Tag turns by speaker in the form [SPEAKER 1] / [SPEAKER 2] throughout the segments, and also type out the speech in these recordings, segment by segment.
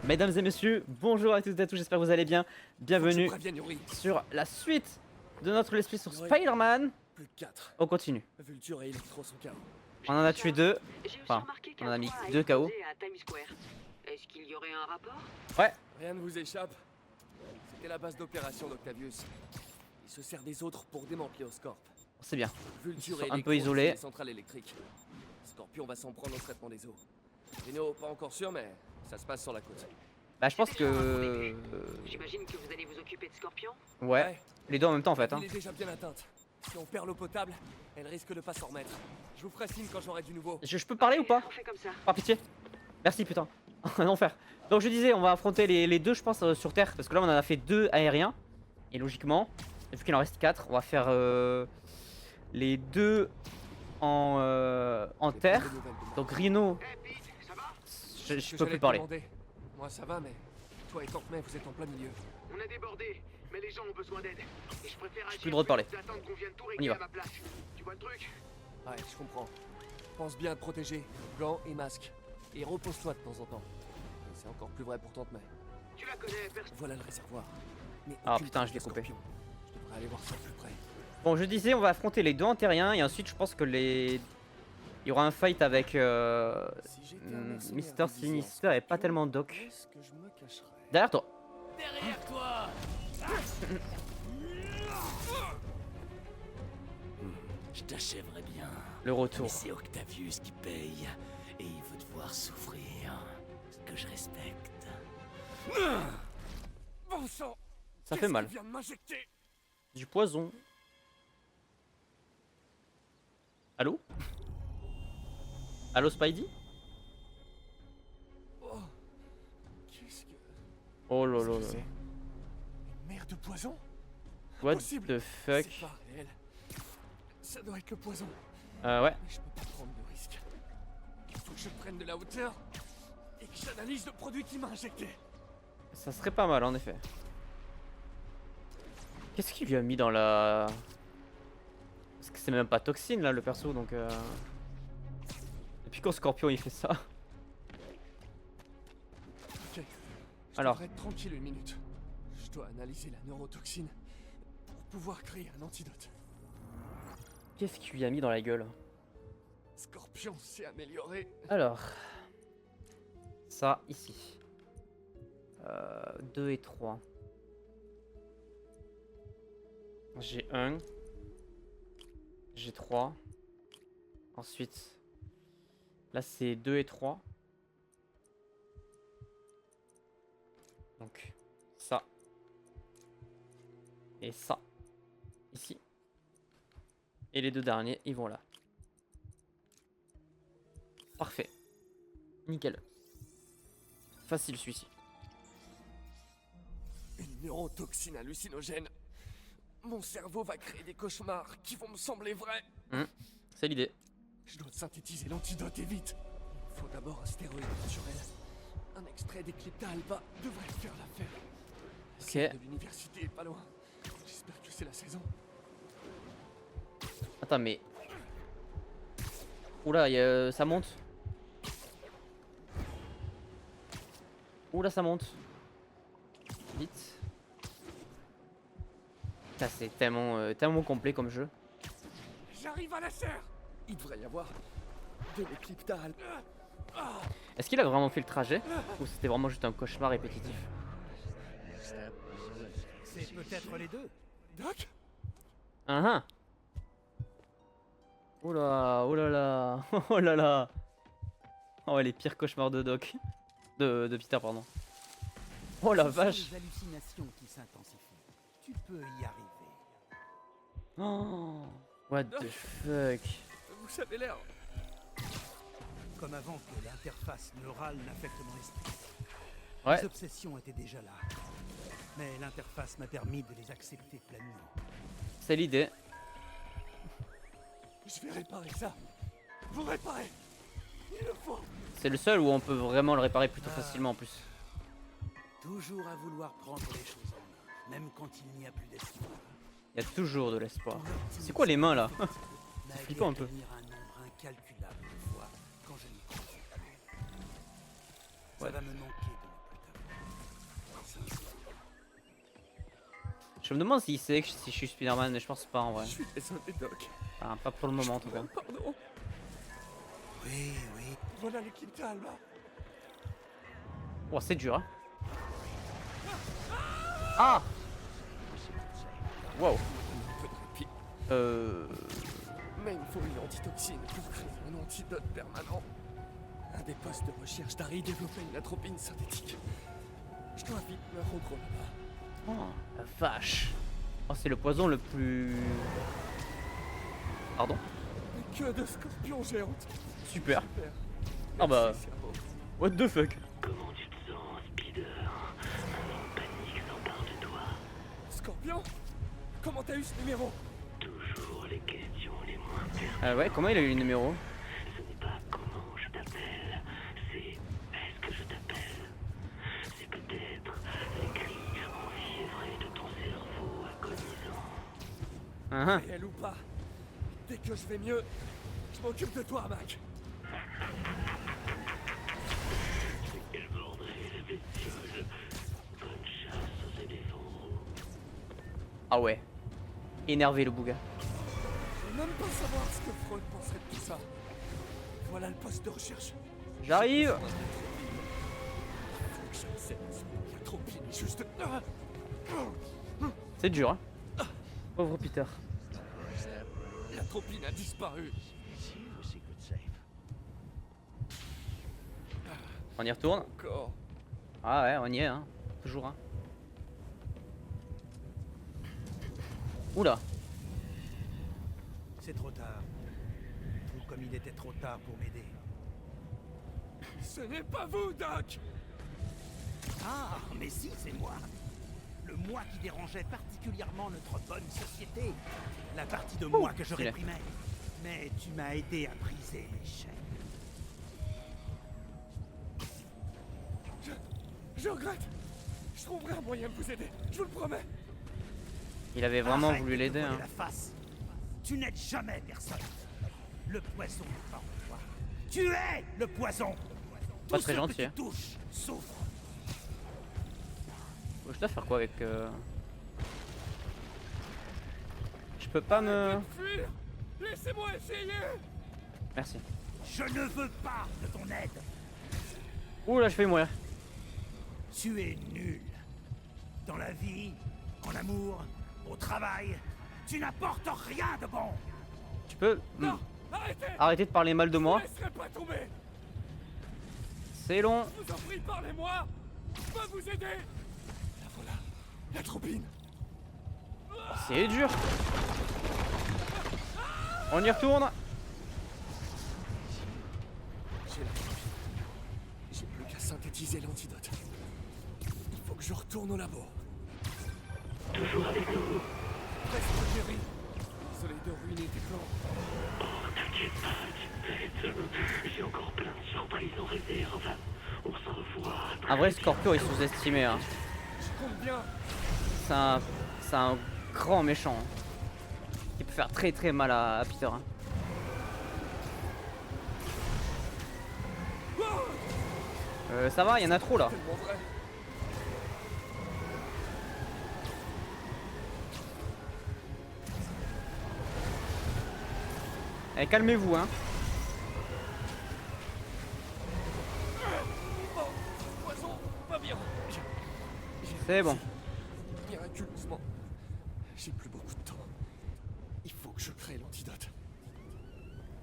[SPEAKER 1] Mesdames et messieurs, bonjour à toutes et à tous, j'espère que vous allez bien. Bienvenue
[SPEAKER 2] Yuri.
[SPEAKER 1] sur la suite de notre let's play sur
[SPEAKER 2] Yuri.
[SPEAKER 1] Spider-Man.
[SPEAKER 2] Plus de 4.
[SPEAKER 1] On continue.
[SPEAKER 2] Vulture et Electro sont KO.
[SPEAKER 1] On en a tué 2.
[SPEAKER 3] J'ai aussi
[SPEAKER 1] Enfin,
[SPEAKER 3] remarqué
[SPEAKER 1] on en a mis
[SPEAKER 3] qu'un
[SPEAKER 1] 2 KO.
[SPEAKER 3] explosé à Times Square. Est-ce qu'il y aurait un rapport?
[SPEAKER 1] Ouais,
[SPEAKER 2] Rien ne vous échappe. C'était la base d'opération d'Octavius. Il se sert des autres pour démanteler Oscorp.
[SPEAKER 1] c'est bien.
[SPEAKER 2] Vulture
[SPEAKER 1] Ils sont
[SPEAKER 2] et
[SPEAKER 1] un peu
[SPEAKER 2] Electro
[SPEAKER 1] isolés.
[SPEAKER 2] sont les centrales électriques. Scorpion va s'en prendre au traitement des eaux. Rhino, pas encore sûr, mais ça se passe sur la côte.
[SPEAKER 1] Bah je pense que...
[SPEAKER 3] J'imagine que vous allez vous occuper de Scorpion.
[SPEAKER 1] Ouais, les deux en même temps en fait. Hein.
[SPEAKER 2] Elle est déjà bien atteinte. Si on perd l'eau potable, elle risque de pas s'en remettre. Je vous ferai signe quand j'aurai du nouveau.
[SPEAKER 1] Je peux parler ou pas?
[SPEAKER 3] On fait comme ça.
[SPEAKER 1] Par pitié. Merci putain. Un enfer. Donc je disais, on va affronter les deux je pense sur Terre. Parce que là on en a fait 2 aériens. Et logiquement, vu qu'il en reste 4, on va faire les 2 en terre. Donc Rhino, je peux plus parler.
[SPEAKER 2] Moi ça va, mais toi et Courtney, vous êtes en plein milieu.
[SPEAKER 4] On a débordé, mais les gens ont besoin d'aide. Et je préfère agir
[SPEAKER 1] plus le droit de parler.
[SPEAKER 4] plutôt que d'attendre qu'on vienne tout
[SPEAKER 1] On y
[SPEAKER 4] régler
[SPEAKER 1] va.
[SPEAKER 4] à ma place. Tu vois le truc?
[SPEAKER 2] Ouais, je comprends. Pense bien à te protéger, gants et masques. Et repose-toi de temps en temps. Et c'est encore plus vrai pour Tante May.
[SPEAKER 4] Tu la connais, personne.
[SPEAKER 2] Voilà le réservoir. Mais
[SPEAKER 1] Ah,
[SPEAKER 2] aucune
[SPEAKER 1] putain,
[SPEAKER 2] trace
[SPEAKER 1] je l'ai
[SPEAKER 2] de
[SPEAKER 1] coupé.
[SPEAKER 2] Scorpion. Je devrais aller voir ça de plus près.
[SPEAKER 1] Bon, je disais, on va affronter les 2 en terrien. Et ensuite, je pense que il y aura un fight avec
[SPEAKER 2] Si j'étais un mercenaire
[SPEAKER 1] Mister
[SPEAKER 2] déguisé en
[SPEAKER 1] Sinister et pas
[SPEAKER 2] Scorpion,
[SPEAKER 1] tellement Doc.
[SPEAKER 2] où est-ce que je me cacherais?
[SPEAKER 1] Derrière toi.
[SPEAKER 2] Derrière toi.
[SPEAKER 5] Je t'achèverai bien.
[SPEAKER 1] Le retour.
[SPEAKER 5] Mais c'est Octavius qui paye. Et il veut te voir souffrir. Ce que je respecte.
[SPEAKER 2] Bon sang.
[SPEAKER 1] Ça fait
[SPEAKER 2] Qu'est-ce
[SPEAKER 1] mal.
[SPEAKER 2] qu'il vient de m'injecter?
[SPEAKER 1] Du poison. Allô? Allô Spidey?
[SPEAKER 2] Oh. Qu'est-ce que...
[SPEAKER 1] Oh là
[SPEAKER 2] qu'est-ce
[SPEAKER 1] là
[SPEAKER 2] que
[SPEAKER 1] là.
[SPEAKER 2] c'est? Une mer de poison?
[SPEAKER 1] What
[SPEAKER 2] Impossible.
[SPEAKER 1] the fuck?
[SPEAKER 2] C'est pas réel. Ça doit être le poison.
[SPEAKER 1] Ouais.
[SPEAKER 2] Mais je peux pas prendre de risque. Il faut que je prenne de la hauteur et que j'analyse le produit qui m'a injecté.
[SPEAKER 1] Ça serait pas mal en effet. Qu'est-ce qu'il lui a mis dans la... Parce que c'est même pas toxine là le perso donc Depuis quand Scorpion il fait ça?
[SPEAKER 2] Ok. Je
[SPEAKER 1] Alors.
[SPEAKER 2] devrais être tranquille une minute. Je dois analyser la neurotoxine pour pouvoir créer un antidote.
[SPEAKER 1] Qu'est-ce qu'il lui a mis dans la gueule?
[SPEAKER 2] Scorpion s'est amélioré.
[SPEAKER 1] Alors... Ça ici. 2 et 3. J'ai 1. J'ai 3. Ensuite, là c'est 2 et 3. Donc, ça. Et ça. Ici. Et les 2 derniers, ils vont là. Parfait. Nickel. Facile celui-ci.
[SPEAKER 2] Une neurotoxine hallucinogène. Mon cerveau va créer des cauchemars qui vont me sembler vrais.
[SPEAKER 1] C'est l'idée.
[SPEAKER 2] Je dois synthétiser l'antidote et vite. Il faut d'abord un stéroïde naturel. Un extrait d'Eclipta alba devrait faire l'affaire. Celle de l'université est pas loin. J'espère que c'est la saison.
[SPEAKER 1] Attends mais... Oula, ça monte. Oula, ça monte. Vite. Ça c'est tellement complet comme jeu.
[SPEAKER 2] J'arrive à la serre. Il devrait y avoir de l'Eclipta alba.
[SPEAKER 1] Est-ce qu'il a vraiment fait le trajet? Ou c'était vraiment juste un cauchemar répétitif?
[SPEAKER 6] C'est peut-être les deux.
[SPEAKER 2] Doc?
[SPEAKER 1] Ah ah. Oula, oh là là. Oh là là. Oh les pires cauchemars de Doc. De Peter pardon. Oh la
[SPEAKER 6] Ce sont
[SPEAKER 1] vache.
[SPEAKER 6] les hallucinations qui s'intensifient. Tu peux y arriver.
[SPEAKER 1] Oh. What the fuck.
[SPEAKER 2] Vous avez l'air...
[SPEAKER 6] Comme avant que l'interface neurale n'affecte mon esprit.
[SPEAKER 1] Ouais.
[SPEAKER 6] Les obsessions étaient déjà là. Mais l'interface m'a permis de les accepter pleinement.
[SPEAKER 1] C'est l'idée.
[SPEAKER 2] Je vais réparer ça. Vous réparez. Il le faut.
[SPEAKER 1] C'est le seul où on peut vraiment le réparer plutôt facilement en plus.
[SPEAKER 6] Toujours à vouloir prendre les choses en main, même quand il n'y a plus d'espoir.
[SPEAKER 1] Il y a toujours de l'espoir. C'est quoi les mains là?
[SPEAKER 6] C'est
[SPEAKER 1] flippant un peu.
[SPEAKER 6] un nombre incalculable de fois quand je n'y crois plus. Ça va me manquer de ne plus t'avoir.
[SPEAKER 1] Je me demande s'il sait si je suis Spider-Man, mais je pense pas en vrai.
[SPEAKER 2] Je suis désolé, Doc.
[SPEAKER 1] Enfin, pas pour le moment en tout cas.
[SPEAKER 2] Pardon.
[SPEAKER 6] Oui, oui.
[SPEAKER 2] Voilà l'équipe d'Alba.
[SPEAKER 1] Oh, c'est dur, hein. Ah! Wow.
[SPEAKER 2] Un peu de répit. Mais il me faut une antitoxine pour créer un antidote permanent. Un des postes de recherche d'Harry développait une atropine synthétique. Je dois vite me rendre là-bas.
[SPEAKER 1] Oh, la vache. Oh, c'est le poison le plus... Pardon?
[SPEAKER 2] Une queue de scorpion géante.
[SPEAKER 1] Super.
[SPEAKER 2] Super.
[SPEAKER 1] Ah bah...
[SPEAKER 2] Merci, cerveau.
[SPEAKER 1] What the fuck?
[SPEAKER 5] Comment tu te sens, Spider? La panique s'empare de toi.
[SPEAKER 2] Scorpion? Comment t'as eu ce numéro?
[SPEAKER 5] Toujours les questions les moins pertinentes.
[SPEAKER 1] Ouais, comment il a eu le numéro?
[SPEAKER 5] Ce n'est pas comment je t'appelle, c'est est-ce que je t'appelle. C'est peut-être les cris enfiévrés de ton cerveau agonisant.
[SPEAKER 1] Hein,
[SPEAKER 2] Réel ou pas? Dès que je vais mieux, je m'occupe de toi, Mac.
[SPEAKER 5] Quel bordel, la bestiole. Bonne chasse aux éléphants roux.
[SPEAKER 1] Ah ouais. Énervé le bouga.
[SPEAKER 2] Je veux même pas savoir ce que Freud penserait de tout ça. Voilà le poste de recherche.
[SPEAKER 1] J'arrive!
[SPEAKER 2] Faut que j'accède à ce l'atropine juste... Ah.
[SPEAKER 1] C'est dur, hein. Pauvre Peter.
[SPEAKER 2] L'atropine a disparu.
[SPEAKER 1] On y retourne.
[SPEAKER 2] Encore.
[SPEAKER 1] Ah ouais, on y est, hein. Toujours, hein. Oula.
[SPEAKER 6] C'est trop tard. Tout comme il était trop tard pour m'aider.
[SPEAKER 2] Ce n'est pas vous, Doc.
[SPEAKER 6] Ah, mais si, c'est moi. Le moi qui dérangeait particulièrement notre bonne société. La partie de moi que je
[SPEAKER 1] stylé.
[SPEAKER 6] réprimais. Mais tu m'as aidé à briser les chaînes.
[SPEAKER 2] Je regrette. Je trouverai un moyen de vous aider. Je vous le promets.
[SPEAKER 1] Il avait vraiment
[SPEAKER 6] Arrête
[SPEAKER 1] voulu
[SPEAKER 6] de te
[SPEAKER 1] l'aider,
[SPEAKER 6] voiler
[SPEAKER 1] hein.
[SPEAKER 6] la face. Tu n'aides jamais personne. Le poison est pas en toi. Tu es le poison.
[SPEAKER 1] Pas
[SPEAKER 6] Tout
[SPEAKER 1] très
[SPEAKER 6] ce
[SPEAKER 1] gentil,
[SPEAKER 6] que
[SPEAKER 1] hein.
[SPEAKER 6] tu touches souffre.
[SPEAKER 1] Je dois faire quoi avec... Je peux pas me...
[SPEAKER 2] Fuir. Laissez-moi essayer.
[SPEAKER 1] Merci.
[SPEAKER 6] Je ne veux pas de ton aide.
[SPEAKER 1] Ouh là, je vais mourir.
[SPEAKER 6] Tu es nul. Dans la vie, en amour, au travail, tu n'apportes rien de bon.
[SPEAKER 1] Tu peux
[SPEAKER 2] Non, arrêtez.
[SPEAKER 1] arrêter de parler mal de moi?
[SPEAKER 2] Je ne laisserai pas tomber.
[SPEAKER 1] C'est long.
[SPEAKER 2] Je vous en prie, parlez-moi. Je peux vous aider. La voilà. L'atropine.
[SPEAKER 1] C'est dur. On y retourne.
[SPEAKER 2] J'ai l'atropine. J'ai plus qu'à synthétiser l'antidote. Il faut que je retourne au labo.
[SPEAKER 5] Toujours avec nous.
[SPEAKER 2] Presque guéri. Désolé de ruiner tes plans.
[SPEAKER 5] T'inquiète pas, Bête. J'ai encore plein de surprises en réserve. On se revoit.
[SPEAKER 1] Un vrai Scorpio est sous-estimé, hein.
[SPEAKER 2] Je compte bien.
[SPEAKER 1] C'est un grand méchant, hein, qui peut faire très très mal à Peter, hein. Ça va, il y en a trop là.
[SPEAKER 2] Tellement vrai.
[SPEAKER 1] Eh, calmez-vous, hein.
[SPEAKER 2] Oh, poison, pas bien.
[SPEAKER 1] C'est bon.
[SPEAKER 2] Miraculeusement, j'ai plus beaucoup de temps. Il faut que je crée l'antidote.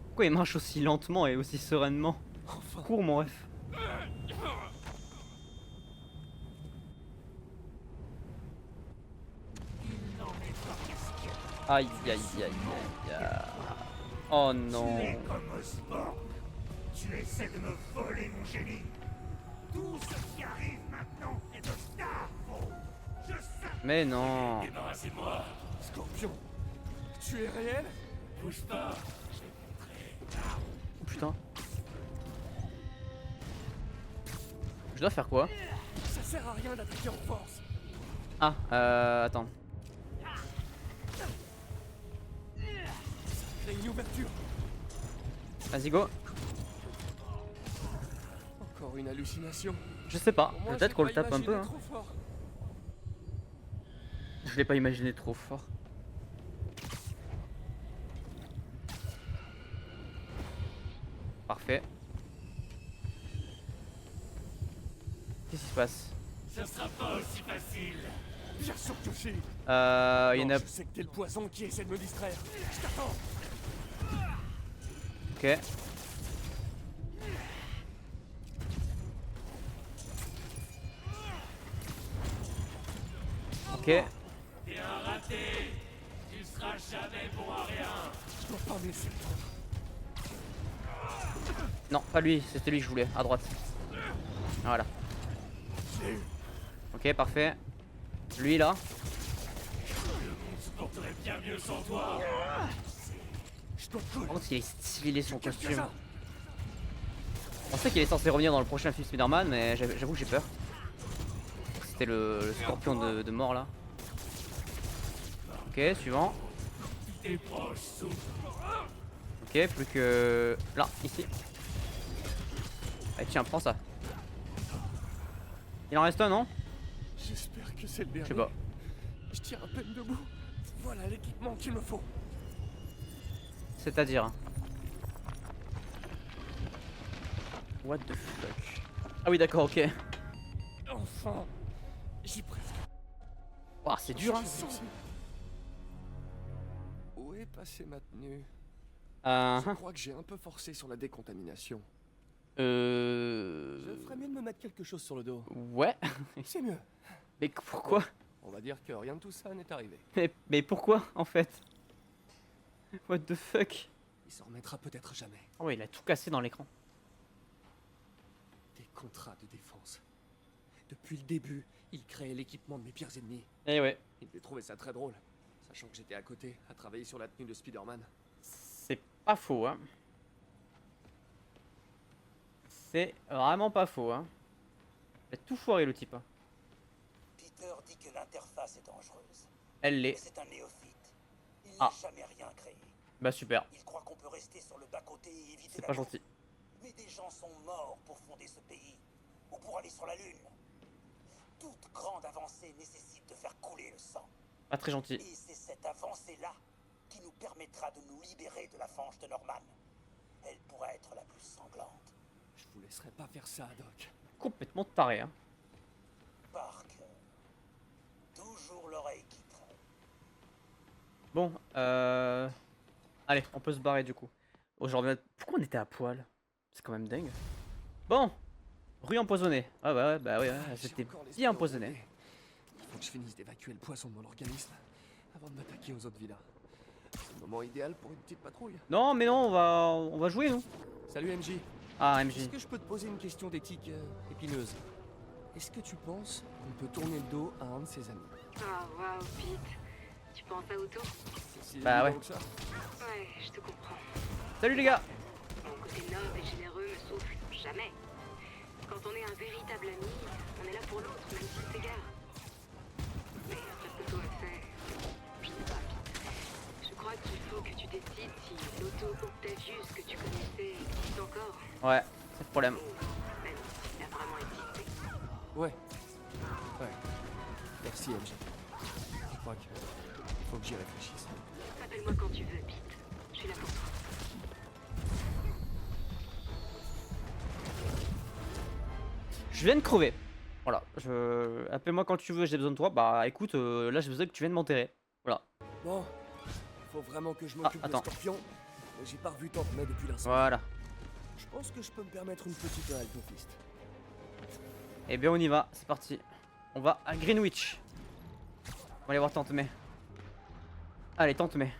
[SPEAKER 1] Pourquoi il marche aussi lentement et aussi sereinement?
[SPEAKER 2] Enfin.
[SPEAKER 1] Cours, mon ref. Aïe aïe aïe aïe aïe. Oh non.
[SPEAKER 6] Tu es comme Osborn. Tu essaies de me voler mon génie. Tout ce qui arrive maintenant est de ta faute. Je sais.
[SPEAKER 1] Mais non.
[SPEAKER 5] Débarrassez-moi.
[SPEAKER 2] Scorpion, tu es réel?
[SPEAKER 5] Bouge pas.
[SPEAKER 1] Oh putain. Je dois faire quoi?
[SPEAKER 2] Ça sert à rien d'attaquer en force.
[SPEAKER 1] Ah, attends.
[SPEAKER 2] Crée une ouverture.
[SPEAKER 1] Vas-y, go.
[SPEAKER 2] Encore une hallucination.
[SPEAKER 1] Je sais pas.
[SPEAKER 2] Pour moi,
[SPEAKER 1] Peut-être
[SPEAKER 2] j'ai
[SPEAKER 1] qu'on
[SPEAKER 2] pas
[SPEAKER 1] le tape un peu,
[SPEAKER 2] imaginé
[SPEAKER 1] hein.
[SPEAKER 2] trop fort.
[SPEAKER 1] Je l'ai pas imaginé trop fort. Parfait. Qu'est-ce qui se passe?
[SPEAKER 6] Ce sera pas aussi facile.
[SPEAKER 2] Bien sûr que si.
[SPEAKER 1] Il y en
[SPEAKER 2] Non,
[SPEAKER 1] a...
[SPEAKER 2] je sais que t'es le poison qui essaie de me distraire. Je t'attends.
[SPEAKER 1] Ok. Ok.
[SPEAKER 6] T'es un raté. Tu seras jamais bon à rien.
[SPEAKER 2] Je dois pas me laisser prendre.
[SPEAKER 1] Non, pas lui, c'était lui que je voulais, à droite. Voilà.
[SPEAKER 2] J'ai eu.
[SPEAKER 1] Ok, parfait. Lui là.
[SPEAKER 6] On se porterait bien mieux sans toi.
[SPEAKER 2] Je dois te
[SPEAKER 1] Par contre, il est stylé son costume.
[SPEAKER 2] quelques-uns.
[SPEAKER 1] On sait qu'il est censé revenir dans le prochain film Spider-Man, mais j'avoue que j'ai peur. C'était le scorpion de mort là. Ok, suivant.
[SPEAKER 6] Tes proches souffrent.
[SPEAKER 1] Ok, plus que... Là, ici. Allez, tiens, prends ça. Il en reste un, non?
[SPEAKER 2] J'espère que c'est le dernier.
[SPEAKER 1] Je sais pas.
[SPEAKER 2] Je tiens à peine debout. Voilà l'équipement qu'il me faut.
[SPEAKER 1] C'est-à-dire... What the fuck? Ah oui, d'accord, ok.
[SPEAKER 2] Enfin. J'y presque.
[SPEAKER 1] Ouah, c'est dur, hein.
[SPEAKER 2] J'ai réussi. Où est passée ma tenue? Je crois que j'ai un peu forcé sur la décontamination. Je ferais mieux de me mettre quelque chose sur le dos.
[SPEAKER 1] Ouais.
[SPEAKER 2] C'est mieux.
[SPEAKER 1] Mais pourquoi?
[SPEAKER 2] On va dire que rien de tout ça n'est arrivé.
[SPEAKER 1] Mais pourquoi, en fait? What the fuck?
[SPEAKER 2] Il s'en remettra peut-être jamais.
[SPEAKER 1] Oh ouais, il a tout cassé dans l'écran.
[SPEAKER 2] Des contrats de défense. Depuis le début, il créait l'équipement de mes pires ennemis.
[SPEAKER 1] Eh ouais.
[SPEAKER 2] Il devait trouver ça très drôle, sachant que j'étais à côté, à travailler sur la tenue de Spider-Man.
[SPEAKER 1] C'est pas faux, hein. C'est vraiment pas faux, hein. Il a tout foiré, le type. Hein.
[SPEAKER 7] Peter dit que l'interface est dangereuse.
[SPEAKER 1] Elle
[SPEAKER 7] Mais
[SPEAKER 1] l'est.
[SPEAKER 7] c'est un néophyte. Il
[SPEAKER 1] Ah.
[SPEAKER 7] n'a jamais rien créé.
[SPEAKER 1] Bah super.
[SPEAKER 7] Il croit qu'on peut rester sur le bas-côté et éviter
[SPEAKER 1] C'est
[SPEAKER 7] la
[SPEAKER 1] pas
[SPEAKER 7] guerre.
[SPEAKER 1] gentil.
[SPEAKER 7] Mais des gens sont morts pour fonder ce pays. Ou pour aller sur la Lune. Toute grande avancée nécessite de faire couler le sang.
[SPEAKER 1] Pas très gentil.
[SPEAKER 7] Et c'est cette avancée-là qui nous permettra de nous libérer de la fange de Norman. Elle pourra être la plus sanglante.
[SPEAKER 2] Je vous laisserai pas faire ça, Doc.
[SPEAKER 1] Complètement taré, hein.
[SPEAKER 7] Parker. Toujours l'oreille qui traîne.
[SPEAKER 1] Bon, allez, on peut se barrer du coup. Aujourd'hui, pourquoi on était à poil? C'est quand même dingue. Bon, rue empoisonnée. Ah bah ouais,
[SPEAKER 2] J'ai
[SPEAKER 1] c'était
[SPEAKER 2] encore les
[SPEAKER 1] bien
[SPEAKER 2] yeux
[SPEAKER 1] empoisonné.
[SPEAKER 2] embrouillés. Il faut que je finisse d'évacuer le poison de mon organisme avant de m'attaquer aux autres vilains. C'est le moment idéal pour une petite patrouille.
[SPEAKER 1] Non, mais non, on va jouer nous.
[SPEAKER 2] Salut MJ.
[SPEAKER 1] Ah,
[SPEAKER 2] Est-ce
[SPEAKER 1] MJ.
[SPEAKER 2] que je peux te poser une question d'éthique épineuse? Est-ce que tu penses qu'on peut tourner le dos à un de ses amis?
[SPEAKER 3] Ah, waouh, Pete. Tu penses à Otto?
[SPEAKER 2] C'est si
[SPEAKER 1] Bah
[SPEAKER 2] évident
[SPEAKER 1] ouais.
[SPEAKER 2] que ça.
[SPEAKER 3] Ouais, je te comprends.
[SPEAKER 1] Salut les gars.
[SPEAKER 3] Mon côté noble et généreux me souffle jamais. Quand on est un véritable ami, on est là pour l'autre, même s'il s'égare. Mais après ce que toi as fait, je sais pas, Pete. Je crois qu'il faut que tu décides si l'Otto Octavius que tu connaissais existe encore.
[SPEAKER 1] Ouais, c'est le problème.
[SPEAKER 3] Même s'il a vraiment existé.
[SPEAKER 2] Ouais. Ouais. Merci MJ. Je crois que faut que j'y réfléchisse.
[SPEAKER 3] Appelle-moi quand tu veux, Pete. Je suis là pour toi.
[SPEAKER 1] Je viens de crever. Voilà, appelle-moi quand tu veux, j'ai besoin de toi. Bah écoute, là j'ai besoin que tu viennes m'enterrer. Voilà.
[SPEAKER 2] Bon, faut vraiment que je m'occupe de
[SPEAKER 1] attends.
[SPEAKER 2] Scorpion. Mais j'ai pas revu Tante May depuis l'instant.
[SPEAKER 1] Voilà.
[SPEAKER 2] Je pense que je peux me permettre une petite halte au fist.
[SPEAKER 1] Eh bien on y va, c'est parti. On va à Greenwich. On va aller voir Tante May. Allez, Tante May.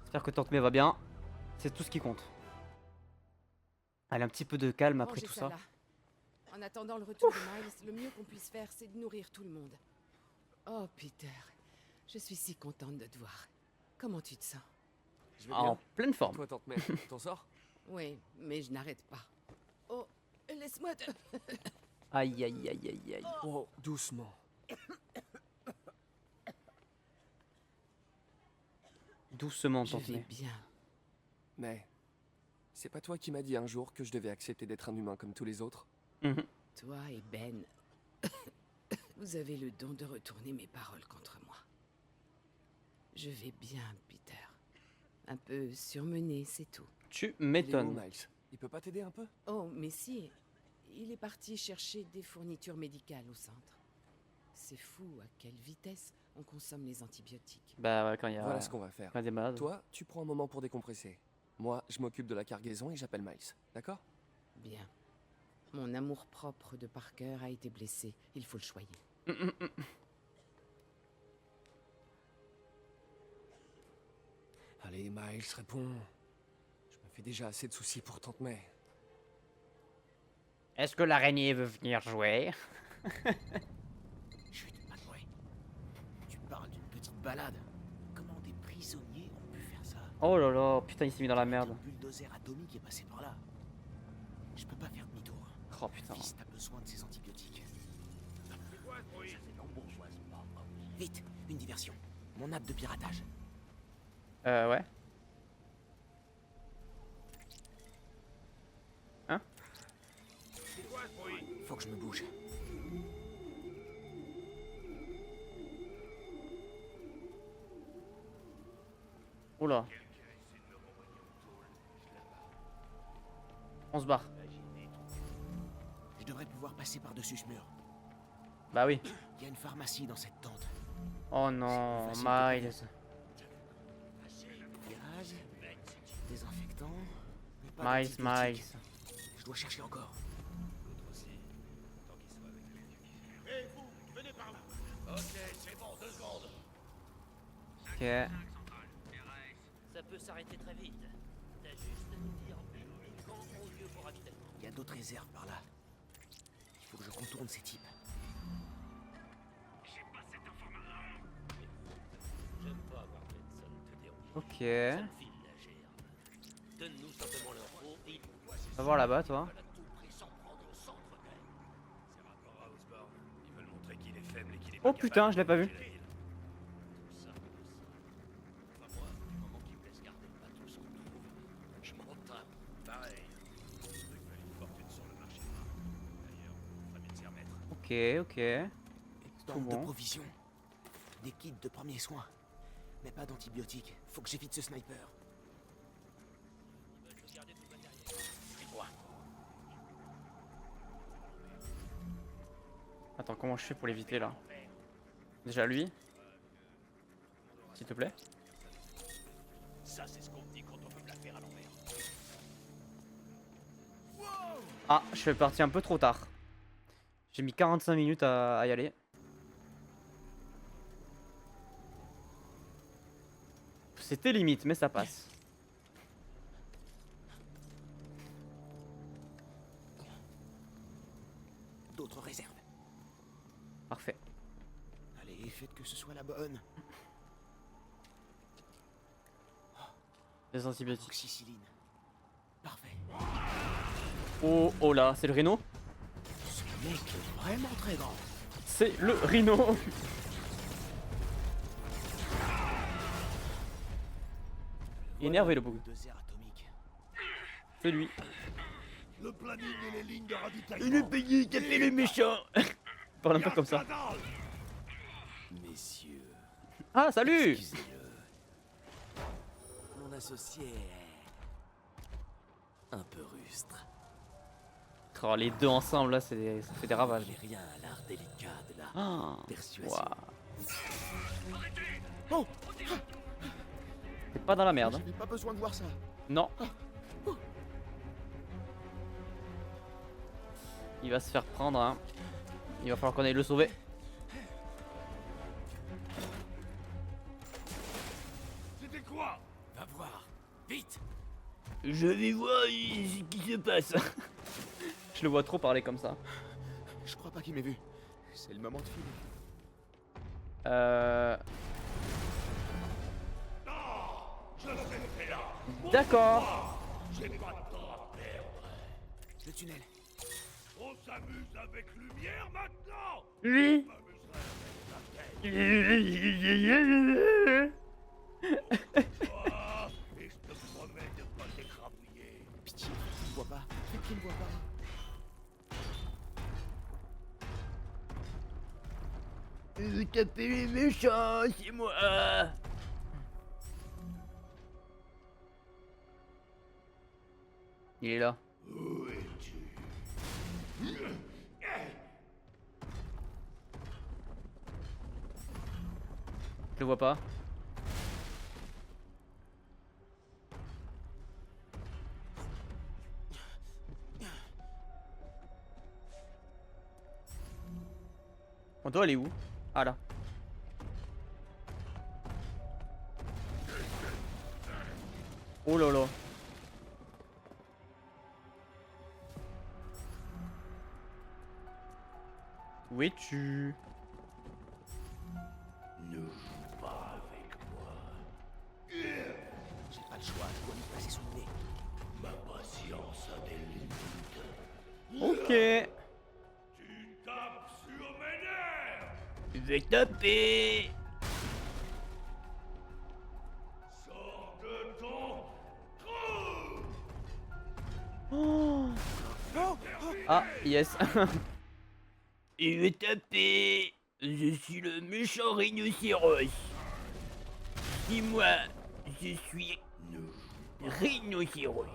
[SPEAKER 1] J'espère que Tante May va bien. C'est tout ce qui compte. Allez, un petit peu de calme après
[SPEAKER 8] Rangez
[SPEAKER 1] tout ça.
[SPEAKER 8] là. En attendant le retour de Miles, le mieux qu'on puisse faire, c'est de nourrir tout le monde. Oh, Peter, je suis si contente de te voir. Comment tu te sens?
[SPEAKER 2] Je vais
[SPEAKER 1] En
[SPEAKER 2] bien.
[SPEAKER 1] pleine forme.
[SPEAKER 2] Toi, Tante May, t'en sors?
[SPEAKER 8] Oui, mais je n'arrête pas. Oh, laisse-moi te...
[SPEAKER 1] Aïe aïe aïe aïe aïe.
[SPEAKER 2] Oh, doucement.
[SPEAKER 1] Doucement,
[SPEAKER 8] Je
[SPEAKER 1] Tante
[SPEAKER 8] vais
[SPEAKER 1] May.
[SPEAKER 8] bien.
[SPEAKER 2] Mais c'est pas toi qui m'as dit un jour que je devais accepter d'être un humain comme tous les autres?
[SPEAKER 1] Mhm.
[SPEAKER 8] Toi et Ben, vous avez le don de retourner mes paroles contre moi. Je vais bien, Peter. Un peu surmené, c'est tout.
[SPEAKER 1] Tu
[SPEAKER 2] Il est où,
[SPEAKER 1] m'étonnes.
[SPEAKER 2] Miles? Il peut pas t'aider un peu?
[SPEAKER 8] Oh, mais si. Il est parti chercher des fournitures médicales au centre. C'est fou à quelle vitesse on consomme les antibiotiques.
[SPEAKER 1] Bah ouais, quand il y a,
[SPEAKER 2] Voilà ce qu'on va faire.
[SPEAKER 1] quand il y a des malades.
[SPEAKER 2] Toi, tu prends un moment pour décompresser. Moi, je m'occupe de la cargaison et j'appelle Miles. D'accord?
[SPEAKER 8] Bien. Mon amour-propre de Parker a été blessé. Il faut le choyer.
[SPEAKER 2] Allez, Miles, réponds. Je me fais déjà assez de soucis pour Tante May.
[SPEAKER 1] Est-ce que l'araignée veut venir jouer?
[SPEAKER 9] Chut, Manuel. Tu parles d'une petite balade. Comment des prisonniers ont pu faire ça?
[SPEAKER 1] Oh là là, putain, il s'est mis dans la merde.
[SPEAKER 9] Un bulldozer atomique est passé par là. Je peux pas faire demi-tour.
[SPEAKER 1] Oh putain.
[SPEAKER 9] Fils, t'as besoin de ces antibiotiques. Ça fait l'embourgeoisement. Vite, une diversion. Mon app de piratage.
[SPEAKER 1] Ouais. Hein?
[SPEAKER 9] Faut que je me bouge.
[SPEAKER 1] Oula. On se barre.
[SPEAKER 9] Je devrais pouvoir passer par-dessus ce mur.
[SPEAKER 1] Bah oui.
[SPEAKER 9] Il y a une pharmacie dans cette tente.
[SPEAKER 1] Oh non,
[SPEAKER 9] C'est facile
[SPEAKER 1] Miles.
[SPEAKER 9] Gaz, désinfectant. mais pas
[SPEAKER 1] Miles,
[SPEAKER 9] d'antibiotiques.
[SPEAKER 1] Miles.
[SPEAKER 9] Je dois chercher encore.
[SPEAKER 1] Ok.
[SPEAKER 5] Ça peut s'arrêter très vite. T'as juste à nous dire quand on lieu pour ravitaillement.
[SPEAKER 9] Il y a d'autres réserves par là. Il faut que je contourne ces types.
[SPEAKER 5] J'aime pas avoir personne te dérange.
[SPEAKER 1] Ok.
[SPEAKER 5] Ça me file la gerbe. Donne-nous simplement l'info et
[SPEAKER 1] Va voir là-bas, toi.
[SPEAKER 5] à tout prix s'en prendre au centre même.
[SPEAKER 4] C'est rapport à Osborn. Ils veulent montrer qu'il est faible et qu'il est
[SPEAKER 1] Oh
[SPEAKER 4] pas
[SPEAKER 1] putain,
[SPEAKER 4] capable
[SPEAKER 1] je l'ai pas
[SPEAKER 4] de
[SPEAKER 1] vu.
[SPEAKER 4] protéger la ville.
[SPEAKER 5] Tout ça. Enfin moi, du moment qu'ils me laissent garder le bateau sans qu'on trouve, je m'en tape.
[SPEAKER 4] Pareil. Le truc valait une fortune sur le marché noir. D'ailleurs, on ferait bien de s'y remettre.
[SPEAKER 1] Ok, ok.
[SPEAKER 9] Tente
[SPEAKER 1] bon.
[SPEAKER 9] de provisions. Des kits de premiers soins. Mais pas d'antibiotiques. Faut que j'évite ce sniper.
[SPEAKER 5] Ils veulent te garder tout le matériel. Suis-moi.
[SPEAKER 1] Attends, comment je fais pour l'éviter là? Déjà lui. S'il te plaît.
[SPEAKER 5] Ça, c'est ce qu'on me dit quand on veut me la faire à l'envers.
[SPEAKER 1] Ah, je suis parti un peu trop tard. J'ai mis 45 minutes à y aller. C'était limite, mais ça passe.
[SPEAKER 9] D'autres réserves.
[SPEAKER 1] Parfait.
[SPEAKER 9] Allez, faites que ce soit la bonne.
[SPEAKER 1] Des antibiotiques.
[SPEAKER 9] Oxycyline. Parfait.
[SPEAKER 1] Oh, oh là, c'est le rhino?
[SPEAKER 9] Ce mec est vraiment très grand.
[SPEAKER 1] C'est le rhino. Énervé le bouc.
[SPEAKER 9] Bulldozer atomique.
[SPEAKER 1] C'est lui.
[SPEAKER 6] Le planning et les lignes de ravitaillement.
[SPEAKER 1] Il est payé, t'as fait le méchant. Parle un peu comme ça.
[SPEAKER 9] Messieurs,
[SPEAKER 1] Ah, salut.
[SPEAKER 9] excusez-le. Mon associé est un peu rustre.
[SPEAKER 1] Oh, les deux ensemble là, ça fait des ravages.
[SPEAKER 9] J'ai rien à l'art délicat de la
[SPEAKER 1] Ah,
[SPEAKER 9] persuasion.
[SPEAKER 1] waouh.
[SPEAKER 9] Oh,
[SPEAKER 1] T'es pas dans la merde.
[SPEAKER 9] j'avais pas besoin de voir ça.
[SPEAKER 1] Non. Il va se faire prendre, hein. Il va falloir qu'on aille le sauver.
[SPEAKER 6] C'était quoi?
[SPEAKER 9] Va voir, vite.
[SPEAKER 1] Je vais voir ce qui se passe. Je le vois trop parler comme ça.
[SPEAKER 9] Je crois pas qu'il m'ait vu. C'est le moment de filer.
[SPEAKER 6] Je le fais là.
[SPEAKER 1] D'accord.
[SPEAKER 6] J'ai pas de temps à perdre.
[SPEAKER 9] Le tunnel.
[SPEAKER 6] On s'amuse avec lumière maintenant.
[SPEAKER 1] Oui.
[SPEAKER 6] Je m'amuserai toi, et je te promets de pas t'écrabouiller.
[SPEAKER 9] Pitié, il me voit pas. Faites qu'il me voit pas.
[SPEAKER 1] J'ai capté les méchants, c'est moi. Il est là.
[SPEAKER 6] Où es-tu?
[SPEAKER 1] Je le vois pas. Bon, toi, elle est où? Ah là. Oh là là. Où es-tu?
[SPEAKER 6] Ne joue pas avec moi.
[SPEAKER 9] J'ai pas le choix, je dois lui passer sous le nez.
[SPEAKER 6] Ma patience a des limites.
[SPEAKER 1] Ok.
[SPEAKER 6] Tu tapes sur mes nerfs.
[SPEAKER 1] Je vais taper.
[SPEAKER 6] Sors de ton trou.
[SPEAKER 1] Oh. Ah, yes. Je vais taper. Je suis le méchant rhinocéros. Dis-moi, je suis rhinocéros.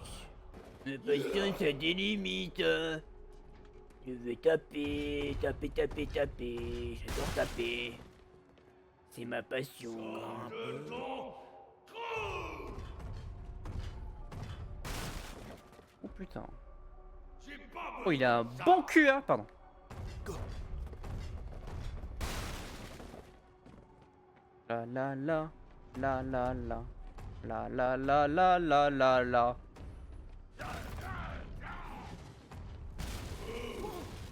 [SPEAKER 1] Ma patience a des limites. Je vais taper, taper, taper, taper. J'adore taper. C'est ma passion.
[SPEAKER 6] De ton trou.
[SPEAKER 1] Oh putain.
[SPEAKER 6] J'ai pas
[SPEAKER 1] Oh, il a un bon cul, hein. Pardon. La la la. La la la. La la la la la la la.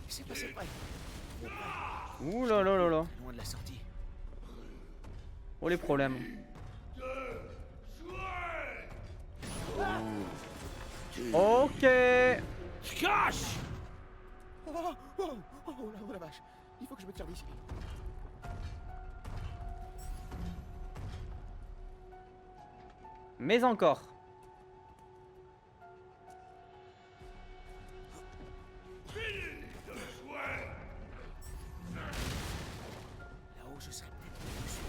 [SPEAKER 9] C'est passé près.
[SPEAKER 1] Ouh là là là là.
[SPEAKER 9] Loin de la sortie.
[SPEAKER 1] Oh les problèmes. Ok.
[SPEAKER 9] Je cache. Oh la vache. Il faut que je me tire d'ici.
[SPEAKER 1] Mais encore.
[SPEAKER 9] Là-haut, je serai peut-être mieux sûr.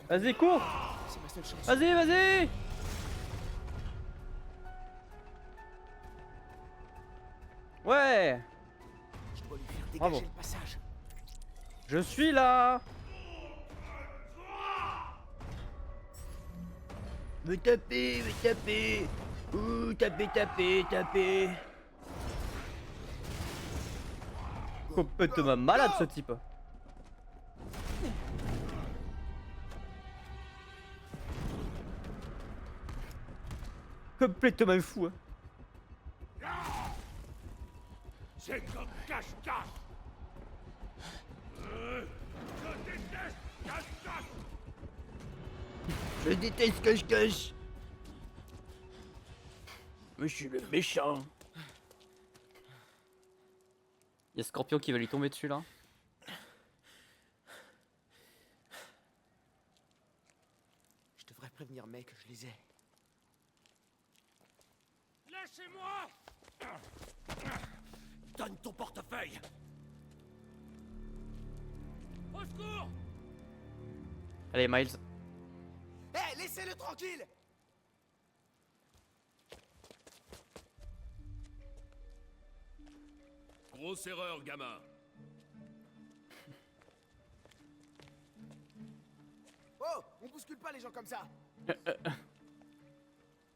[SPEAKER 1] Vas-y, cours.
[SPEAKER 9] C'est ma seule chance.
[SPEAKER 1] Vas-y, vas-y. Ouais.
[SPEAKER 9] Je dois lui faire dégager
[SPEAKER 1] Bravo.
[SPEAKER 9] le passage.
[SPEAKER 1] Je suis là. Me taper, me taper. Ouh, taper, taper, taper. Complètement malade ce type. Complètement fou. Hein.
[SPEAKER 6] C'est comme cache-cache. Je déteste cache-cache.
[SPEAKER 1] Je déteste cache-cache. Moi je suis le méchant. Il y a Scorpion qui va lui tomber dessus là.
[SPEAKER 9] Je devrais prévenir mec que je les ai.
[SPEAKER 6] Lâchez-moi. Donne ton portefeuille. Au secours.
[SPEAKER 1] Allez Miles.
[SPEAKER 9] Hé, laissez-le tranquille.
[SPEAKER 4] Grosse erreur, gamin.
[SPEAKER 9] Oh, on bouscule pas les gens comme ça.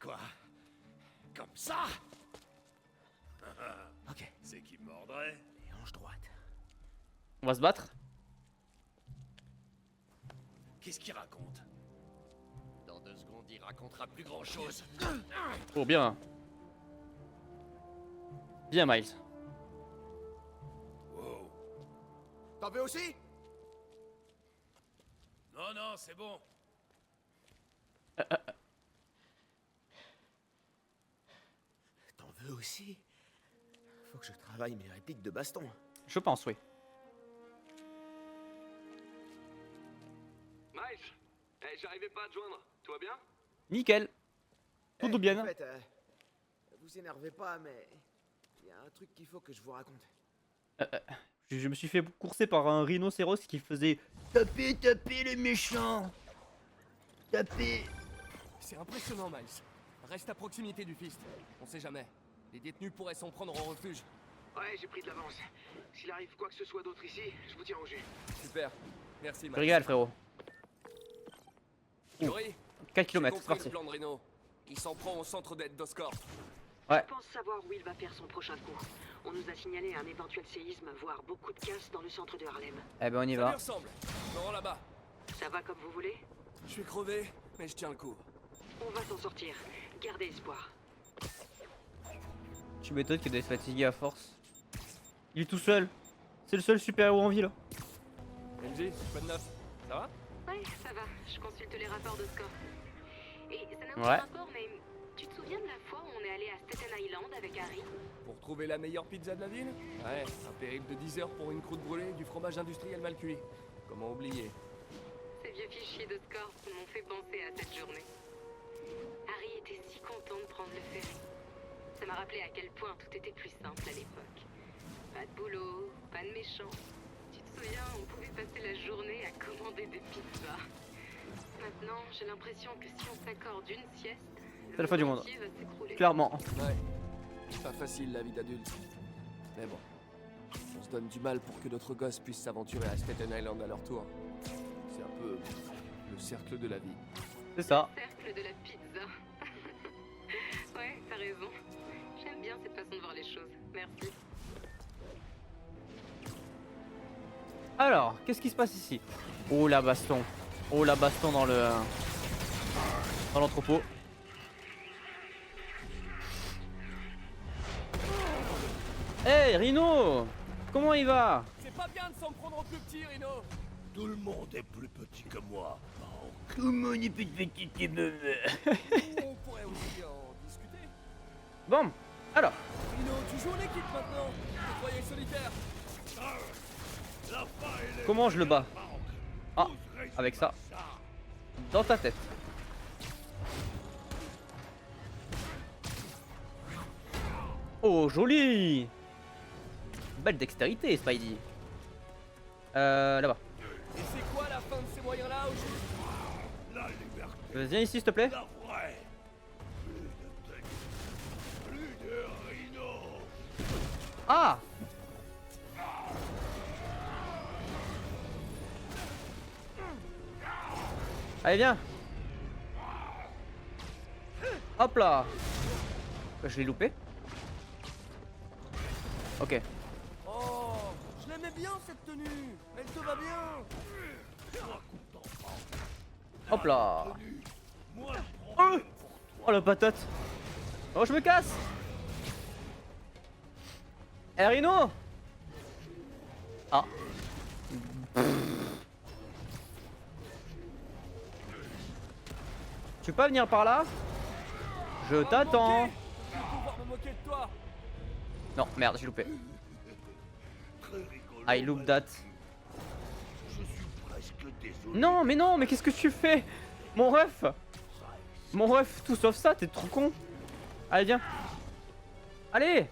[SPEAKER 4] Quoi? Comme ça?
[SPEAKER 9] Ok,
[SPEAKER 4] C'est qui mordrait?
[SPEAKER 9] les hanches droites.
[SPEAKER 1] On va se battre.
[SPEAKER 4] Qu'est-ce qu'il raconte? Dans 2 secondes, il racontera plus grand-chose.
[SPEAKER 1] Oh bien. Bien Miles.
[SPEAKER 4] Wow.
[SPEAKER 9] T'en veux aussi?
[SPEAKER 4] Non, non, c'est bon.
[SPEAKER 9] T'en veux aussi? Faut que je travaille mes répliques de baston.
[SPEAKER 1] Je pense oui.
[SPEAKER 2] Miles, j'arrivais pas à te joindre. Tout va bien?
[SPEAKER 1] Nickel. Tout
[SPEAKER 9] Eh,
[SPEAKER 1] bien.
[SPEAKER 9] en fait, vous énervez pas, mais il y a un truc qu'il faut que je vous raconte.
[SPEAKER 1] Je me suis fait courser par un rhinocéros qui faisait taper, taper les méchants. Taper.
[SPEAKER 2] C'est impressionnant, Miles. Reste à proximité du Fist. On sait jamais. Les détenus pourraient s'en prendre en refuge.
[SPEAKER 9] Ouais, j'ai pris de l'avance. S'il arrive quoi que ce soit d'autre ici, je vous tiens au jus.
[SPEAKER 2] Super. Merci,
[SPEAKER 1] Je
[SPEAKER 2] Miles.
[SPEAKER 1] régale, frérot.
[SPEAKER 2] Yuri,
[SPEAKER 1] 4
[SPEAKER 2] j'ai
[SPEAKER 1] km, c'est
[SPEAKER 2] compris
[SPEAKER 1] parti.
[SPEAKER 2] le plan de Reno. Il s'en prend au centre d'aide d'Oscorp.
[SPEAKER 1] Ouais.
[SPEAKER 3] Je pense savoir où il va faire son prochain coup. On nous a signalé un éventuel séisme, voire beaucoup de casse dans le centre de Harlem.
[SPEAKER 1] Eh ben on y
[SPEAKER 2] Ça lui
[SPEAKER 1] va.
[SPEAKER 2] ressemble. Je me rends là-bas.
[SPEAKER 3] Ça va comme vous voulez?
[SPEAKER 2] Je suis crevé, mais je tiens le coup.
[SPEAKER 3] On va s'en sortir. Gardez espoir.
[SPEAKER 1] Tu m'étonnes qu'il doit se fatiguer à force. Il est tout seul. C'est le seul super-héros en ville.
[SPEAKER 2] MJ, quoi de neuf? Ça va?
[SPEAKER 3] Ouais, ça va. Je consulte les rapports de score. Et ça n'a aucun
[SPEAKER 1] Ouais.
[SPEAKER 3] rapport, mais tu te souviens de la fois où on est allé à Staten Island avec Harry?
[SPEAKER 2] Pour trouver la meilleure pizza de la ville? Ouais, un périple de 10 heures pour une croûte brûlée et du fromage industriel mal cuit. Comment oublier?
[SPEAKER 3] Ces vieux fichiers de score m'ont fait penser à cette journée. Harry était si content de prendre le ferry. Ça m'a rappelé à quel point tout était plus simple à l'époque. Pas de boulot, pas de méchants. Tu te souviens, on pouvait passer la journée à commander des pizzas. Maintenant, j'ai l'impression que si on s'accorde une sieste,
[SPEAKER 1] C'est la fin du monde.
[SPEAKER 3] entier va s'écrouler.
[SPEAKER 1] Clairement.
[SPEAKER 2] Ouais. Pas facile la vie d'adulte. Mais bon. On se donne du mal pour que d'autres gosses puissent s'aventurer à Staten Island à leur tour. C'est un peu le cercle de la vie.
[SPEAKER 1] C'est ça.
[SPEAKER 3] Cercle de la pizza. Ouais, t'as raison. J'aime bien cette façon de voir les choses. Merci.
[SPEAKER 1] Alors, qu'est-ce qui se passe ici? Oh la baston. Oh la baston dans le... dans l'entrepôt. Hey Rhino! Comment il va?
[SPEAKER 2] C'est pas bien de s'en prendre au plus petit, Rhino.
[SPEAKER 6] Tout le monde est plus petit que moi.
[SPEAKER 1] Tout le monde est plus petit que
[SPEAKER 2] On pourrait aussi en discuter.
[SPEAKER 1] Bon, alors.
[SPEAKER 2] Rhino, tu joues en équipe maintenant. Je croyais solitaire.
[SPEAKER 1] Comment je le bats? Ah, avec ça. Dans ta tête. Oh, joli! Belle dextérité, Spidey. Là-bas.
[SPEAKER 2] Et c'est quoi la fin de ces moyens-là au juste?
[SPEAKER 6] La liberté,
[SPEAKER 1] Viens ici, s'il te plaît.
[SPEAKER 6] la vraie. Plus de texte, plus de Rhino.
[SPEAKER 1] Ah! Allez, viens! Hop là! Je l'ai loupé. Ok.
[SPEAKER 2] Oh, je l'aimais bien cette tenue. Elle te va bien.
[SPEAKER 1] Hop là!
[SPEAKER 6] Moi,
[SPEAKER 1] Oh, oh la patate! Oh, je me casse! Eh Rhino! Ah. Tu peux pas venir par là? Je t'attends!
[SPEAKER 2] Je vais pouvoir me moquer de toi.
[SPEAKER 1] Non, merde, j'ai loupé.
[SPEAKER 6] très rigolo.
[SPEAKER 1] I loop that.
[SPEAKER 6] Je suis presque désolé.
[SPEAKER 1] Non, mais qu'est-ce que tu fais? Mon ref! Mon ref, tout sauf ça, t'es trop con! Allez, viens! Allez!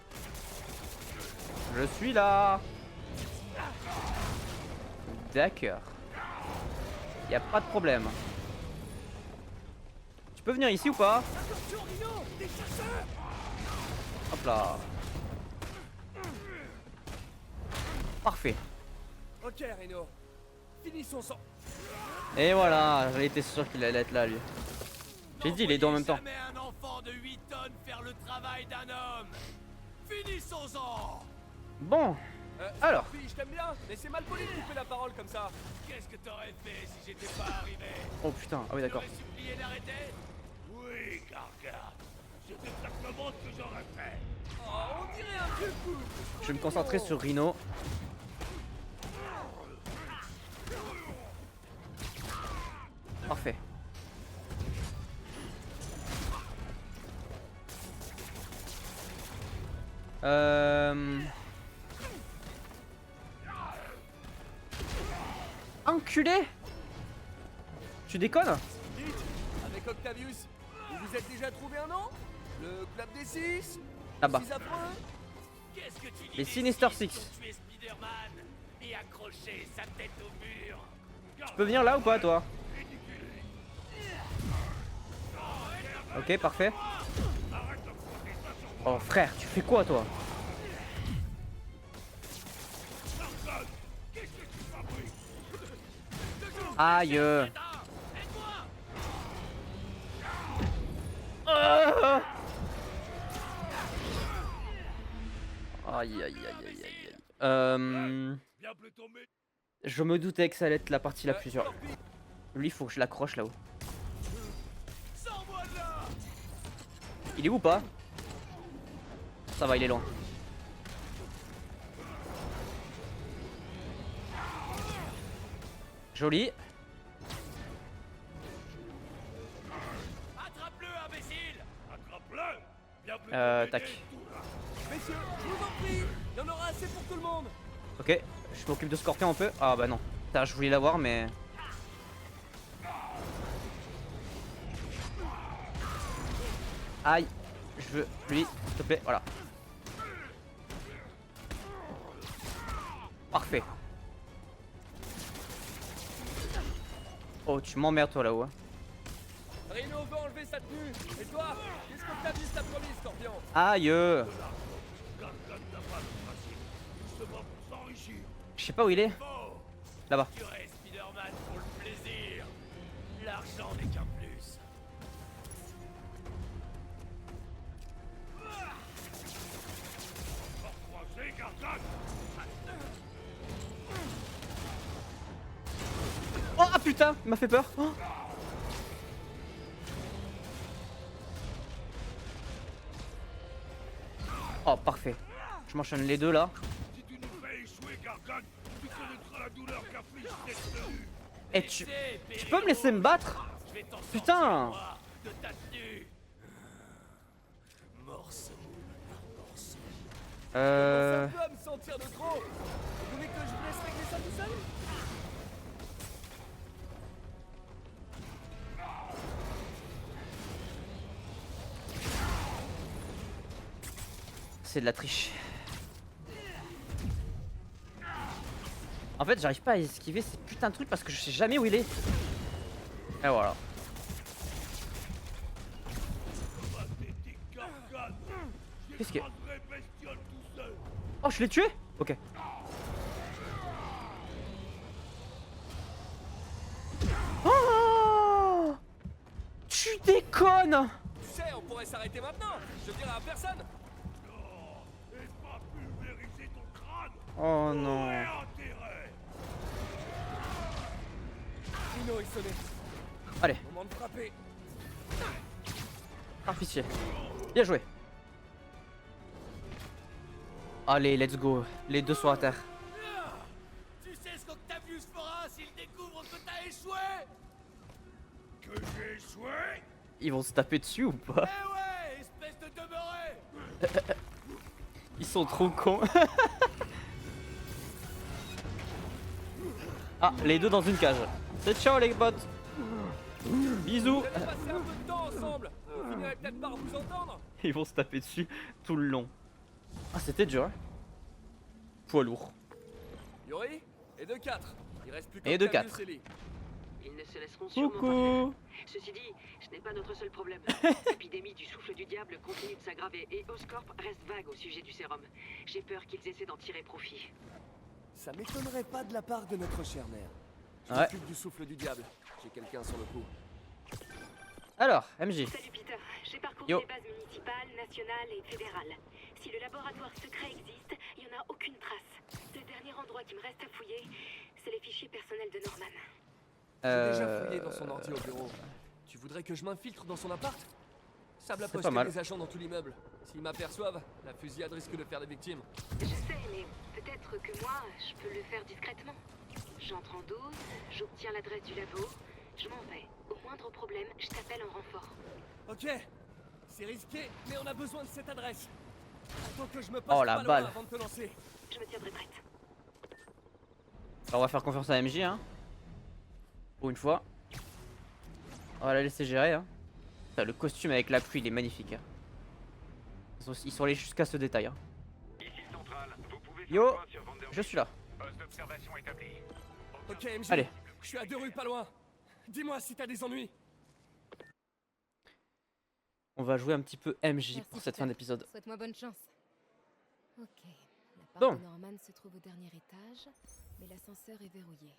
[SPEAKER 1] Je suis là! D'accord. Y a pas de problème. Tu peux venir ici ou pas?
[SPEAKER 2] Attention, Rhino, des chasseurs.
[SPEAKER 1] Hop là. Parfait.
[SPEAKER 2] Ok, Rhino. Finissons sans.
[SPEAKER 1] Et voilà, j'avais été sûr qu'il allait être là lui. J'ai dit les deux en même temps.
[SPEAKER 2] Jamais un enfant de 8 tonnes faire le travail d'un homme. Finissons-en.
[SPEAKER 1] Bon, alors.
[SPEAKER 2] Scorpi, je t'aime bien, mais c'est mal poli de couper la parole comme ça. Qu'est-ce que t'aurais fait si j'étais pas arrivé?
[SPEAKER 1] Oh putain, ah oui d'accord.
[SPEAKER 2] J'aurais supplié d'arrêter.
[SPEAKER 6] Oui, Gargard. C'est exactement ce que j'aurais fait.
[SPEAKER 2] Oh, on dirait un vieux couple.
[SPEAKER 1] Je vais me concentrer sur Rhino. Parfait. Enculé! Tu déconnes?
[SPEAKER 2] Dites, avec Octavius, vous vous êtes déjà trouvé un nom? Le club des 6?
[SPEAKER 1] Là-bas.
[SPEAKER 2] 6 affreux?
[SPEAKER 9] Qu'est-ce que tu dis?
[SPEAKER 1] Les Sinister Six.
[SPEAKER 9] Tuer Spider-Man et accrocher sa tête au mur.
[SPEAKER 1] Tu peux venir là ou pas toi? Ok, parfait. Oh frère, tu fais quoi toi? Aïe. Ah. Aïe aïe aïe aïe aïe aïe. Je me doutais que ça allait être la partie la plus dure. Lui, faut que je l'accroche là-haut. Il est où pas? Ça va, il est loin. Joli.
[SPEAKER 4] Attrape-le, imbécile! Attrape-le!
[SPEAKER 1] Tac.
[SPEAKER 2] Messieurs, je vous en prie, il y en aura assez pour tout le monde.
[SPEAKER 1] Ok, je m'occupe de Scorpion un peu. Ah bah non. Putain, je voulais l'avoir mais... Aïe. Je veux lui, s'il te plaît, voilà. Parfait. Oh, tu m'emmerdes toi là-haut. Hein.
[SPEAKER 2] Rhino veut enlever sa tenue. Et toi, qu'est-ce que Octavius t'a promis, Scorpion?
[SPEAKER 1] Aïe. Je sais pas où il est. Là-bas.
[SPEAKER 4] Tu restes Spider-Man pour le plaisir. L'argent n'est qu'un plus.
[SPEAKER 1] Oh ah, putain, il m'a fait peur. Oh. Oh parfait. Je m'enchaîne les deux là.
[SPEAKER 4] Si tu nous fais échouer, Gargan, tu connaîtras la douleur qu'afflige cette tenue.
[SPEAKER 1] Et tu peux me laisser me battre? Putain.
[SPEAKER 4] De ta tenue. Morceau par morceau.
[SPEAKER 2] Ça peut me sentir de trop. Vous voulez que je vous laisse régler ça tout seul?
[SPEAKER 1] C'est de la triche. En fait, j'arrive pas à esquiver ces putains de trucs parce que je sais jamais où il est. Et voilà. Qu'est-ce que... Oh, je l'ai tué? Ok. Oh, tu déconnes!
[SPEAKER 2] Tu sais, on pourrait s'arrêter maintenant. Je dirais à personne.
[SPEAKER 1] Oh non.
[SPEAKER 2] Rhino est sonné.
[SPEAKER 1] Allez,
[SPEAKER 2] Moment de frapper.
[SPEAKER 1] par pitié. Bien joué. Allez, let's go. Les deux sont à terre.
[SPEAKER 4] Tu sais ce qu'Octavius fera s'il découvre que t'as échoué? Que j'ai échoué?
[SPEAKER 1] Ils vont se taper dessus ou pas?
[SPEAKER 4] Eh ouais, espèce de demeuré!
[SPEAKER 1] Ils sont trop cons. Ah, les deux dans une cage. C'est ciao les potes. Bisous.
[SPEAKER 2] Vous allez passer un peu de temps ensemble. Vous finirez peut-être par vous entendre.
[SPEAKER 1] Ils vont se taper dessus tout le long. Ah, c'était dur. Hein. Poids lourd.
[SPEAKER 2] Yuri, et de 4. Il reste plus
[SPEAKER 1] Et de
[SPEAKER 2] qu'Octavius
[SPEAKER 1] 4.
[SPEAKER 2] et Lee.
[SPEAKER 3] Ils ne se laisseront sûrement pas
[SPEAKER 1] Coucou.
[SPEAKER 3] faire. Ceci dit, ce n'est pas notre seul problème. L'épidémie du souffle du diable continue de s'aggraver et Oscorp reste vague au sujet du sérum. J'ai peur qu'ils essaient d'en tirer profit.
[SPEAKER 2] Ça m'étonnerait pas de la part de notre chère mère. Je
[SPEAKER 1] Ouais.
[SPEAKER 2] m'occupe du souffle du diable. J'ai quelqu'un sur le coup.
[SPEAKER 1] Alors, MJ.
[SPEAKER 3] Salut Peter, j'ai parcouru
[SPEAKER 1] Yo.
[SPEAKER 3] les bases municipales, nationales et fédérales. Si le laboratoire secret existe, il n'y en a aucune trace. Le dernier endroit qui me reste à fouiller, c'est les fichiers personnels de Norman.
[SPEAKER 2] J'ai déjà fouillé dans son ordi au bureau. Tu voudrais que je m'infiltre dans son appart? Sable a
[SPEAKER 1] C'est pas
[SPEAKER 2] posté
[SPEAKER 1] mal.
[SPEAKER 2] des agents dans tout l'immeuble. S'ils m'aperçoivent, la fusillade risque de faire des victimes.
[SPEAKER 3] Je sais, mais peut-être que moi, je peux le faire discrètement. J'entre en dose, j'obtiens l'adresse du labo, je m'en vais. Au moindre problème, je t'appelle en renfort.
[SPEAKER 2] Ok, c'est risqué, mais on a besoin de cette adresse. Attends que je me passe
[SPEAKER 1] Oh, la
[SPEAKER 2] pas loin
[SPEAKER 1] balle.
[SPEAKER 2] avant de te lancer.
[SPEAKER 3] Je me tiendrai prête.
[SPEAKER 1] Alors, on va faire confiance à MJ, hein. Pour une fois. On va la laisser gérer, hein. Putain, le costume avec la pluie, il est magnifique. Hein. Ils sont allés jusqu'à ce détail. Hein.
[SPEAKER 10] Ici Central, vous pouvez faire
[SPEAKER 1] Yo,
[SPEAKER 10] un point sur Vanderbilt.
[SPEAKER 1] je suis là.
[SPEAKER 10] Poste d'observation établi.
[SPEAKER 2] Ok, MJ,
[SPEAKER 1] Allez.
[SPEAKER 2] je suis à 2 rues pas loin. Dis-moi si t'as des ennuis.
[SPEAKER 1] On va jouer un petit peu MJ
[SPEAKER 8] Merci,
[SPEAKER 1] pour cette
[SPEAKER 8] Peter.
[SPEAKER 1] fin d'épisode.
[SPEAKER 8] Souhaite-moi bonne chance. Ok. La part
[SPEAKER 1] Bon.
[SPEAKER 8] de Norman se trouve au dernier étage, mais l'ascenseur est verrouillé.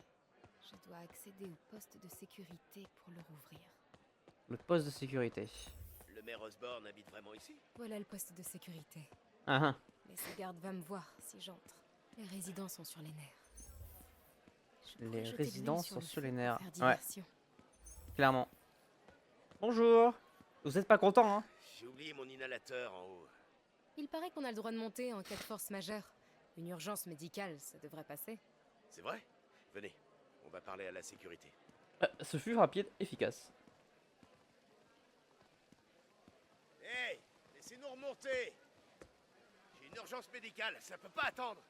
[SPEAKER 8] Je dois accéder au poste de sécurité pour le rouvrir.
[SPEAKER 1] Le poste de sécurité.
[SPEAKER 9] Le maire Osborne habite vraiment ici?
[SPEAKER 8] Voilà le poste de sécurité.
[SPEAKER 1] Ah ah.
[SPEAKER 8] Mais ce garde va me voir si j'entre. Les résidents sont sur les nerfs. Je pourrais
[SPEAKER 1] Les
[SPEAKER 8] jeter de l'huile
[SPEAKER 1] résidents
[SPEAKER 8] sur
[SPEAKER 1] sont
[SPEAKER 8] le
[SPEAKER 1] sur
[SPEAKER 8] feu
[SPEAKER 1] les
[SPEAKER 8] pour
[SPEAKER 1] nerfs.
[SPEAKER 8] faire
[SPEAKER 1] Ouais,
[SPEAKER 8] diversion.
[SPEAKER 1] clairement. Bonjour. Vous êtes pas content, hein?
[SPEAKER 9] J'ai oublié mon inhalateur en haut.
[SPEAKER 8] Il paraît qu'on a le droit de monter en cas de force majeure. Une urgence médicale, ça devrait passer.
[SPEAKER 9] C'est vrai? Venez, on va parler à la sécurité.
[SPEAKER 1] Ce fut rapide, efficace.
[SPEAKER 9] Hey, laissez-nous remonter. J'ai une urgence médicale, ça peut pas attendre.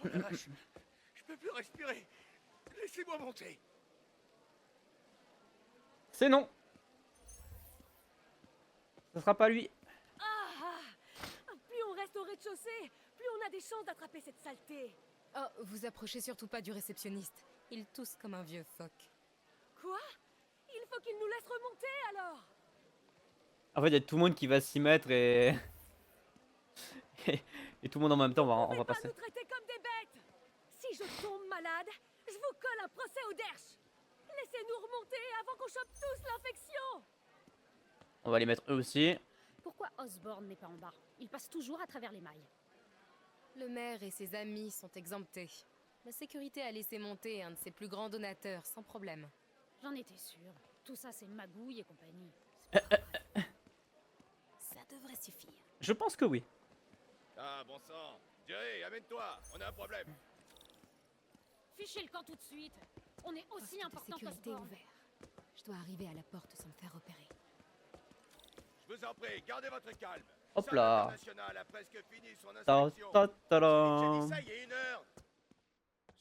[SPEAKER 9] Oh la vache, je peux plus respirer. Laissez-moi monter.
[SPEAKER 1] C'est non. Ce sera pas lui.
[SPEAKER 11] Plus on reste au rez-de-chaussée, plus on a des chances d'attraper cette saleté.
[SPEAKER 8] Oh, vous approchez surtout pas du réceptionniste. Il tousse comme un vieux phoque.
[SPEAKER 11] Quoi? Il faut qu'il nous laisse remonter alors.
[SPEAKER 1] En fait, il y a tout le monde qui va s'y mettre et... et tout le monde en même temps, on va
[SPEAKER 11] Pas
[SPEAKER 1] passer.
[SPEAKER 11] nous traiter comme des bêtes. Si je tombe malade, je vous colle un procès au derche. Laissez-nous remonter avant qu'on chope tous l'infection.
[SPEAKER 1] On va les mettre eux aussi.
[SPEAKER 12] Pourquoi Osborne n'est pas en bas? Il passe toujours à travers les mailles.
[SPEAKER 8] Le maire et ses amis sont exemptés. La sécurité a laissé monter un de ses plus grands donateurs, sans problème.
[SPEAKER 12] J'en étais sûre. Tout ça, c'est magouille et compagnie.
[SPEAKER 8] Ça devrait suffire.
[SPEAKER 1] Je pense que oui.
[SPEAKER 10] Ah, bon sang. Jerry, amène-toi. On a un problème.
[SPEAKER 12] Fichez le camp tout de suite. On est aussi
[SPEAKER 8] Poste de
[SPEAKER 12] important
[SPEAKER 8] sécurité
[SPEAKER 12] qu'Osborne.
[SPEAKER 8] ouvert. Je dois arriver à la porte sans me faire repérer.
[SPEAKER 10] Je vous en prie, gardez votre calme.
[SPEAKER 1] Hop
[SPEAKER 10] Sol
[SPEAKER 1] là.
[SPEAKER 10] international a presque fini son
[SPEAKER 1] Ta
[SPEAKER 10] inspection.
[SPEAKER 1] ta ta
[SPEAKER 10] J'ai
[SPEAKER 1] la.
[SPEAKER 10] dit ça il y a 1 heure.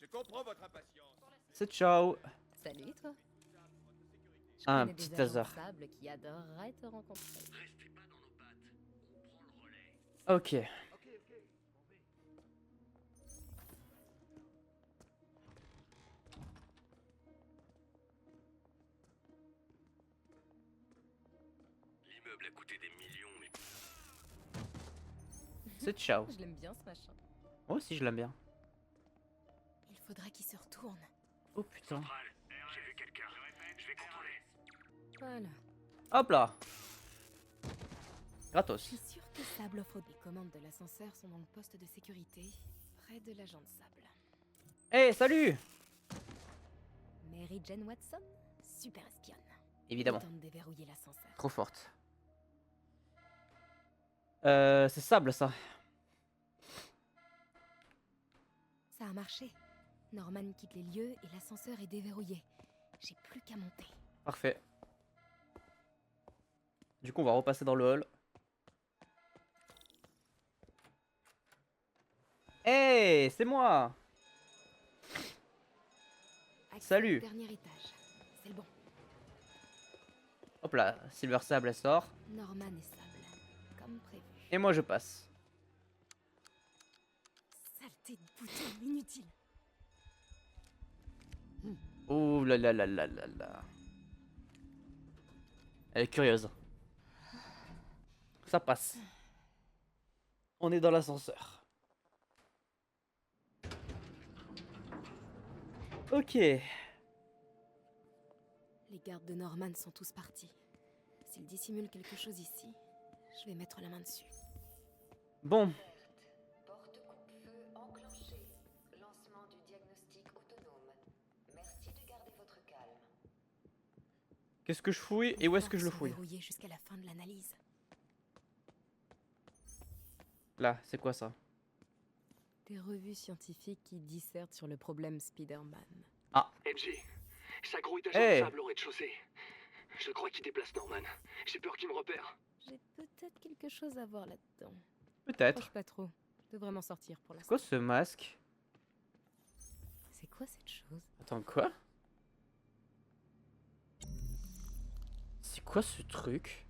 [SPEAKER 10] Je comprends votre impatience.
[SPEAKER 1] C'est ciao.
[SPEAKER 8] Salut, toi. Je
[SPEAKER 1] Un
[SPEAKER 8] connais
[SPEAKER 1] petit
[SPEAKER 8] des agents de
[SPEAKER 1] hasard.
[SPEAKER 8] sable qui adoreraient te rencontrer.
[SPEAKER 1] Ok.
[SPEAKER 10] L'immeuble a coûté des millions, mais
[SPEAKER 1] C'est ciao.
[SPEAKER 8] Je l'aime bien, ce machin.
[SPEAKER 1] Moi aussi, je l'aime bien.
[SPEAKER 8] Il faudra qu'il se retourne.
[SPEAKER 1] Oh putain.
[SPEAKER 10] j'ai vu quelqu'un. Je vais contrôler.
[SPEAKER 8] Voilà.
[SPEAKER 1] Hop là.
[SPEAKER 8] Je
[SPEAKER 1] Gratos.
[SPEAKER 8] suis sûre que Sable offre des commandes de l'ascenseur sont dans le poste de sécurité, près de l'agent de Sable.
[SPEAKER 1] Eh, salut.
[SPEAKER 8] Mary Jane Watson, super espionne.
[SPEAKER 1] Évidemment.
[SPEAKER 8] Tente de déverrouiller l'ascenseur.
[SPEAKER 1] Trop forte. C'est Sable, ça.
[SPEAKER 8] Ça a marché. Norman quitte les lieux et l'ascenseur est déverrouillé. J'ai plus qu'à monter.
[SPEAKER 1] Parfait. Du coup, on va repasser dans le hall. Hey, c'est moi.
[SPEAKER 8] Accès
[SPEAKER 1] Salut.
[SPEAKER 8] au dernier étage. C'est le bon.
[SPEAKER 1] Hop là, Silver Sable, elle sort.
[SPEAKER 8] Norman et Sable, comme prévu.
[SPEAKER 1] Et moi, je passe.
[SPEAKER 8] Saleté de bouteille inutile.
[SPEAKER 1] Ouh là là là là là là. Elle est curieuse. Ça passe. On est dans l'ascenseur. Ok.
[SPEAKER 8] Les gardes de Norman sont tous partis. S'ils dissimulent quelque chose ici, je vais mettre la main dessus.
[SPEAKER 1] Bon.
[SPEAKER 3] Porte coupe-feu enclenchée. Lancement du diagnostic autonome. Merci de garder votre calme.
[SPEAKER 1] Qu'est-ce que je fouille et où est-ce que je le
[SPEAKER 8] Sont
[SPEAKER 1] fouille?
[SPEAKER 8] verrouillés jusqu'à la fin de l'analyse.
[SPEAKER 1] Là, c'est quoi ça?
[SPEAKER 8] Des revues scientifiques qui dissertent sur le problème Spider-Man.
[SPEAKER 2] NG, ça grouille d'agents
[SPEAKER 1] Hey.
[SPEAKER 2] de sable au rez-de-chaussée. Je crois qu'il déplace Norman. J'ai peur qu'il me repère.
[SPEAKER 8] J'ai peut-être quelque chose à voir là-dedans.
[SPEAKER 1] Peut-être.
[SPEAKER 8] Approche pas trop. Je devrais m'en sortir pour
[SPEAKER 1] C'est
[SPEAKER 8] l'instant.
[SPEAKER 1] quoi ce masque?
[SPEAKER 8] C'est quoi cette chose?
[SPEAKER 1] Attends, quoi? C'est quoi ce truc?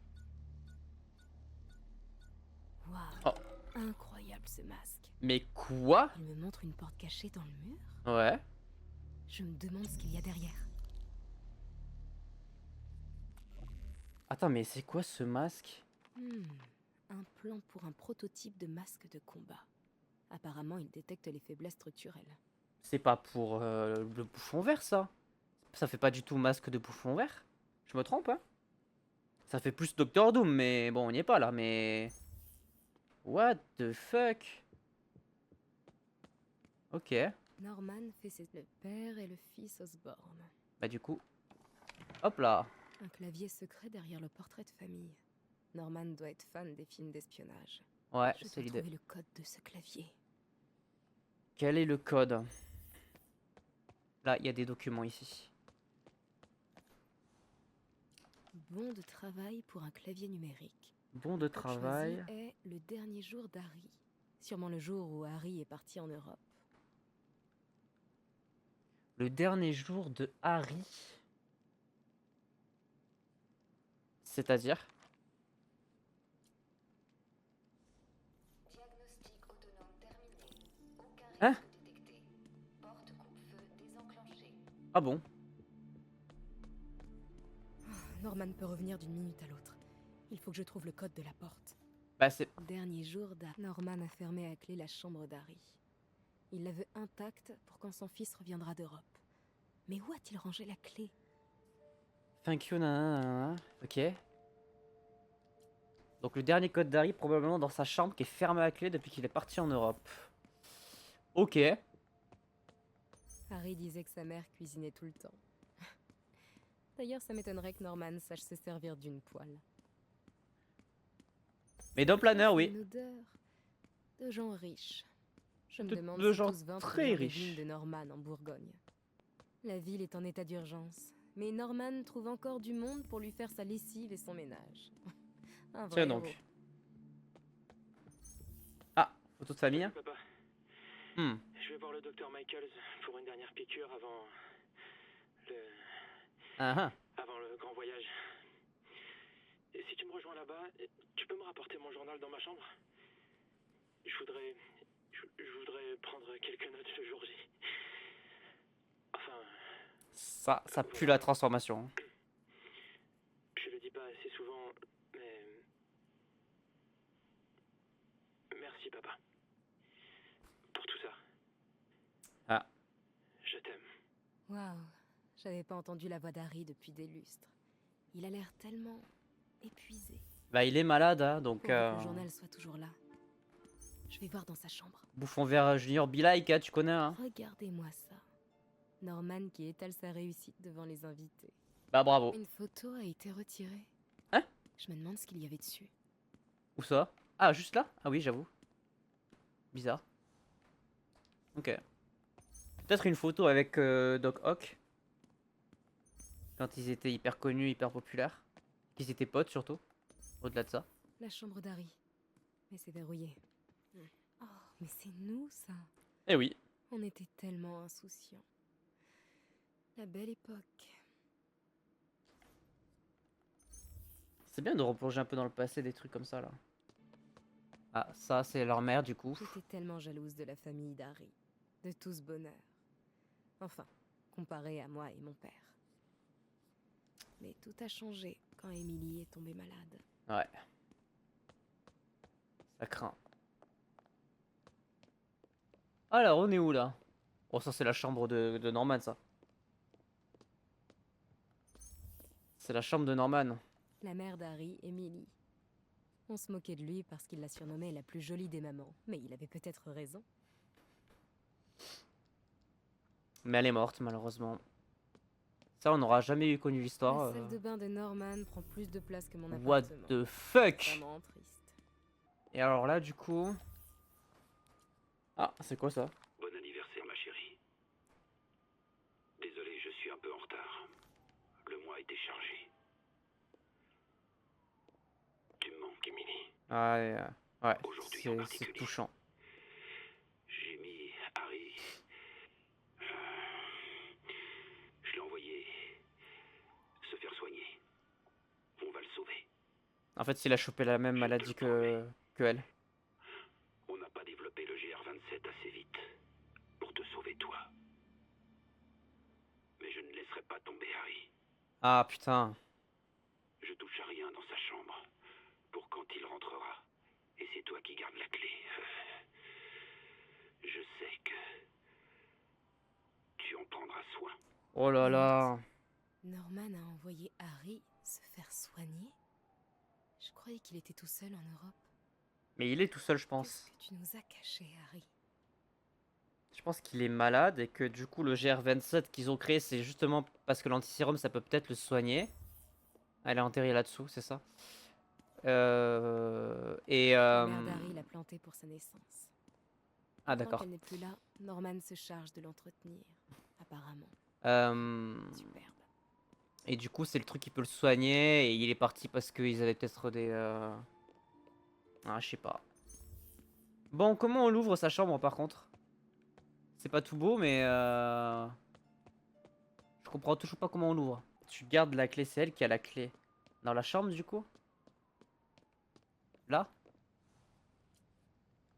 [SPEAKER 8] Waouh.
[SPEAKER 1] Oh.
[SPEAKER 8] Incroyable ce masque.
[SPEAKER 1] Mais quoi?
[SPEAKER 8] Il me montre une porte cachée dans le mur.
[SPEAKER 1] Ouais.
[SPEAKER 8] Je me demande ce qu'il y a derrière.
[SPEAKER 1] Attends, mais c'est quoi ce masque?
[SPEAKER 13] Un plan pour un prototype de masque de combat. Apparemment, il détecte les faiblesses structurelles.
[SPEAKER 1] C'est pas pour le bouffon vert, ça. Ça fait pas du tout masque de bouffon vert. Je me trompe, hein? Ça fait plus Doctor Doom, mais bon, on n'y est pas là, mais... What the fuck? Ok.
[SPEAKER 13] Norman fait le père et le fils Osborn.
[SPEAKER 1] Bah du coup... Hop là.
[SPEAKER 13] Un clavier secret derrière le portrait de famille. Norman doit être fan des films d'espionnage.
[SPEAKER 1] Ouais,
[SPEAKER 13] Je
[SPEAKER 1] c'est
[SPEAKER 13] dois
[SPEAKER 1] l'idée.
[SPEAKER 13] trouver le code de ce clavier.
[SPEAKER 1] Quel est le code? Là, il y a des documents ici.
[SPEAKER 13] Bon de travail pour un clavier numérique.
[SPEAKER 1] Bon de
[SPEAKER 13] Le code
[SPEAKER 1] travail.
[SPEAKER 13] choisi est le dernier jour d'Harry. Sûrement le jour où Harry est parti en Europe.
[SPEAKER 1] Le dernier jour de Harry. C'est-à-dire?
[SPEAKER 14] Diagnostic autonome terminé. Aucun risque
[SPEAKER 1] Hein?
[SPEAKER 14] détecté. Porte coupe-feu désenclenchée.
[SPEAKER 1] Ah bon?
[SPEAKER 13] Norman peut revenir d'une minute à l'autre. Il faut que je trouve le code de la porte.
[SPEAKER 1] Bah c'est...
[SPEAKER 13] Dernier jour d'Harry. Norman a fermé à clé la chambre d'Harry. Il la veut intacte pour quand son fils reviendra d'Europe. Mais où a-t-il rangé la clé?
[SPEAKER 1] Thank you, nanana. Ok. Donc le dernier code d'Harry, probablement dans sa chambre qui est fermée à clé depuis qu'il est parti en Europe. Ok.
[SPEAKER 13] Harry disait que sa mère cuisinait tout le temps. D'ailleurs, ça m'étonnerait que Norman sache se servir d'une poêle.
[SPEAKER 1] Mais dans Planner,
[SPEAKER 13] C'est
[SPEAKER 1] oui.
[SPEAKER 13] Une odeur de gens riches. Je me
[SPEAKER 1] De-
[SPEAKER 13] demande
[SPEAKER 1] de
[SPEAKER 13] si
[SPEAKER 1] gens
[SPEAKER 13] tous 20
[SPEAKER 1] très
[SPEAKER 13] proviennent des
[SPEAKER 1] riches.
[SPEAKER 13] vignes de Norman en Bourgogne. La ville est en état d'urgence, mais Norman trouve encore du monde pour lui faire sa lessive et son ménage. Un vrai
[SPEAKER 1] Tiens donc.
[SPEAKER 13] héros.
[SPEAKER 1] Ah, photo de famille.
[SPEAKER 15] Papa,
[SPEAKER 1] Hmm.
[SPEAKER 15] je vais voir le docteur Michaels pour une dernière piqûre avant
[SPEAKER 1] Ah ah.
[SPEAKER 15] avant le grand voyage. Et si tu me rejoins là-bas, tu peux me rapporter mon journal dans ma chambre? Je voudrais prendre quelques notes ce jour-ci. Enfin,
[SPEAKER 1] Ça pue la transformation. Hein.
[SPEAKER 15] je le dis pas assez souvent, mais merci papa pour tout ça.
[SPEAKER 1] Ah.
[SPEAKER 15] Je t'aime.
[SPEAKER 13] Waouh, j'avais pas entendu la voix d'Harry depuis des lustres. Il a l'air tellement épuisé.
[SPEAKER 1] Bah il est malade, hein, donc...
[SPEAKER 13] Pourvu que le journal soit toujours là. Je vais voir dans sa chambre.
[SPEAKER 1] Bouffon vert junior be like, hein, tu connais, hein.
[SPEAKER 13] Regardez-moi ça. Norman qui étale sa réussite devant les invités.
[SPEAKER 1] Bah bravo.
[SPEAKER 13] Une photo a été retirée.
[SPEAKER 1] Hein?
[SPEAKER 13] Je me demande ce qu'il y avait dessus.
[SPEAKER 1] Où ça? Ah, juste là? Ah oui, j'avoue. Bizarre. Ok. Peut-être une photo avec Doc Ock. Quand ils étaient hyper connus, hyper populaires. Qu'ils étaient potes surtout. Au-delà de ça.
[SPEAKER 13] La chambre d'Harry. Mais c'est verrouillé. Oh, mais c'est nous ça.
[SPEAKER 1] Eh oui.
[SPEAKER 13] On était tellement insouciants. La belle époque.
[SPEAKER 1] C'est bien de replonger un peu dans le passé, des trucs comme ça là. Ah, ça c'est leur mère du coup.
[SPEAKER 13] J'étais tellement jalouse de la famille d'Harry. De tout ce bonheur. Enfin, comparé à moi et mon père. Mais tout a changé quand Emily est tombée malade.
[SPEAKER 1] Ouais. Ça craint. Alors, on est où là? Oh, ça c'est la chambre de Norman, ça. C'est la chambre de Norman.
[SPEAKER 13] La mère d'Harry, Emily. On se moquait de lui parce qu'il la surnommait la plus jolie des mamans. Mais il avait peut-être raison.
[SPEAKER 1] Mais elle est morte, malheureusement. Ça, on n'aura jamais eu connu l'histoire.
[SPEAKER 13] La salle de bain de Norman prend plus de place que mon
[SPEAKER 1] What
[SPEAKER 13] appartement.
[SPEAKER 1] the fuck?
[SPEAKER 13] Vraiment triste.
[SPEAKER 1] Et alors là, du coup... Ah, c'est quoi ça?
[SPEAKER 5] Bon anniversaire, ma chérie. Désolé, je suis un peu en retard. Le mois a été chargé. Tu me manques, Emily.
[SPEAKER 1] Ouais, ouais,
[SPEAKER 5] Aujourd'hui en
[SPEAKER 1] c'est
[SPEAKER 5] particulier.
[SPEAKER 1] touchant.
[SPEAKER 5] J'ai mis Harry. Je l'ai envoyé se faire soigner. On va le sauver.
[SPEAKER 1] En fait, s'il a chopé la même maladie que elle.
[SPEAKER 5] On n'a pas développé le GR27 assez vite pour te sauver toi. Mais je ne laisserai pas tomber Harry.
[SPEAKER 1] Ah, putain.
[SPEAKER 5] Je touche à rien dans sa chambre pour quand qui garde la clé. Je sais que tu en prendras soin.
[SPEAKER 1] Oh là là.
[SPEAKER 13] Norman a envoyé Harry se faire soigner? Je croyais qu'il était tout seul en Europe.
[SPEAKER 1] Mais il est tout seul, je pense.
[SPEAKER 13] Qu'est-ce que tu nous as caché, Harry?
[SPEAKER 1] Je pense qu'il est malade et que du coup le GR27 qu'ils ont créé, c'est justement parce que l'antisérum, ça peut peut-être le soigner. Elle est enterrée là-dessous, c'est ça.
[SPEAKER 13] La mère d'Harry l'a planté pour sa naissance.
[SPEAKER 1] Ah
[SPEAKER 13] Tant
[SPEAKER 1] d'accord.
[SPEAKER 13] qu'elle n'est plus là, Norman se charge de l'entretenir, apparemment. Superbe.
[SPEAKER 1] Et du coup, c'est le truc qui peut le soigner. Et il est parti parce qu'ils avaient peut-être des... Ah, je sais pas. Bon, comment on l'ouvre sa chambre par contre? C'est pas tout beau, mais... Je comprends toujours pas comment on l'ouvre. Tu gardes la clé, c'est elle qui a la clé. Dans la chambre du coup? Là?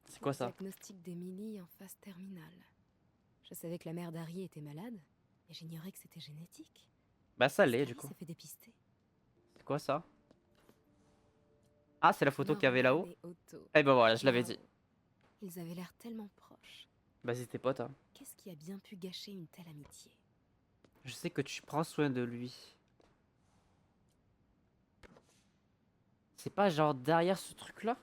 [SPEAKER 1] C'est quoi ça?
[SPEAKER 13] Diagnostic d'Emily en phase terminale. Je savais que la mère d'Harry était malade, mais j'ignorais que c'était génétique.
[SPEAKER 1] Bah ça l'est du coup.
[SPEAKER 13] Ça fait dépister.
[SPEAKER 1] C'est quoi ça? Ah, c'est la photo qu'il y avait là-haut.
[SPEAKER 13] Norman et Otto.
[SPEAKER 1] Eh ben voilà, je l'avais dit.
[SPEAKER 13] Ils avaient l'air tellement proches.
[SPEAKER 1] Bah c'est tes potes hein.
[SPEAKER 13] Qu'est-ce qui a bien pu gâcher une telle amitié?
[SPEAKER 1] Je sais que tu prends soin de lui. C'est pas genre derrière ce truc-là?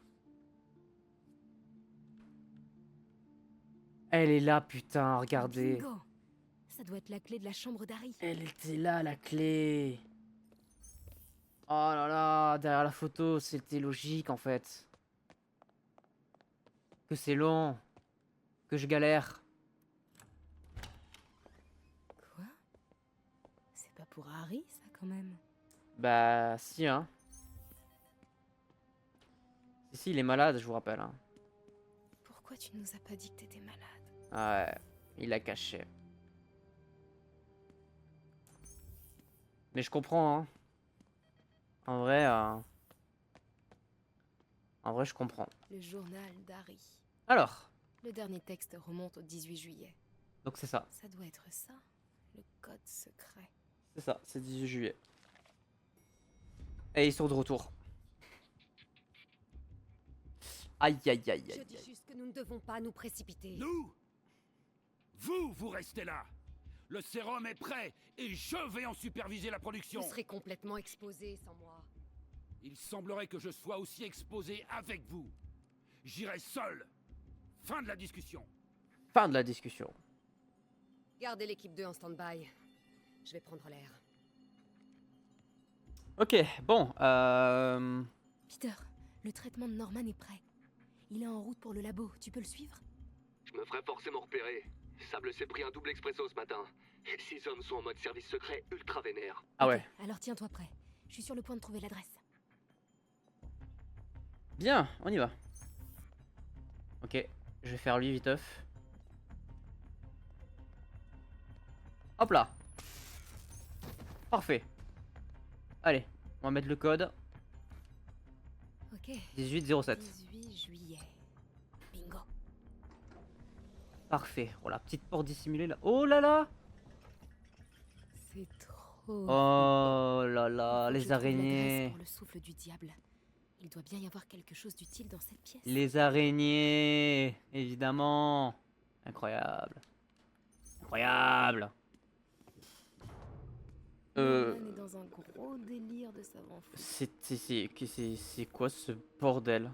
[SPEAKER 1] Elle est là, putain, regardez.
[SPEAKER 13] Bingo! Ça doit être la clé de la chambre d'Harry.
[SPEAKER 1] Elle était là, la clé. Oh là là, derrière la photo, c'était logique en fait. Que c'est long. Que je galère.
[SPEAKER 13] Quoi? C'est pas pour Harry, ça, quand même?
[SPEAKER 1] Bah, si, hein. Si, il est malade, je vous rappelle. Hein.
[SPEAKER 13] Pourquoi tu nous as pas dit que t'étais malade?
[SPEAKER 1] Ouais, il l'a caché. Mais je comprends, hein. En vrai, je comprends.
[SPEAKER 13] Le journal d'Harry.
[SPEAKER 1] Alors,
[SPEAKER 13] Le dernier texte remonte au 18 juillet.
[SPEAKER 1] donc c'est ça.
[SPEAKER 13] Ça doit être ça, le code secret.
[SPEAKER 1] C'est ça, c'est 18 juillet. Et ils sont de retour. Aïe, aïe, aïe,
[SPEAKER 11] Je
[SPEAKER 1] aïe,
[SPEAKER 11] dis
[SPEAKER 1] aïe.
[SPEAKER 11] juste que nous ne devons pas nous précipiter.
[SPEAKER 6] Nous? Vous restez là. Le sérum est prêt et je vais en superviser la production.
[SPEAKER 11] Vous serez complètement exposé sans moi.
[SPEAKER 6] Il semblerait que je sois aussi exposé avec vous. J'irai seul. Fin de la discussion.
[SPEAKER 1] Fin de la discussion.
[SPEAKER 11] Gardez l'équipe 2 en stand-by. Je vais prendre l'air.
[SPEAKER 1] Ok, bon,
[SPEAKER 13] Peter, le traitement de Norman est prêt. Il est en route pour le labo. Tu peux le suivre?
[SPEAKER 16] Je me ferai forcément repérer. Sable s'est pris un double expresso ce matin. 6 hommes sont en mode service secret ultra vénère.
[SPEAKER 1] Ah ouais.
[SPEAKER 13] Alors tiens-toi prêt. Je suis sur le point de trouver l'adresse.
[SPEAKER 1] Bien, on y va. Ok, je vais faire lui viteuf. Hop là. Parfait. Allez, on va mettre le code.
[SPEAKER 13] Ok.
[SPEAKER 1] 1807.
[SPEAKER 13] 18 juillet. Bingo.
[SPEAKER 1] Parfait. Oh la petite porte dissimulée là. Oh là là.
[SPEAKER 13] C'est trop.
[SPEAKER 1] Oh là
[SPEAKER 13] Il
[SPEAKER 1] là,
[SPEAKER 13] faut que je
[SPEAKER 1] les
[SPEAKER 13] trouve
[SPEAKER 1] araignées.
[SPEAKER 13] l'adresse pour le souffle du diable. Il doit bien y avoir quelque chose d'utile dans cette pièce.
[SPEAKER 1] Les araignées, évidemment. Incroyable. Incroyable.
[SPEAKER 13] Norman est dans un gros délire de savant fou.
[SPEAKER 1] C'est quoi ce bordel?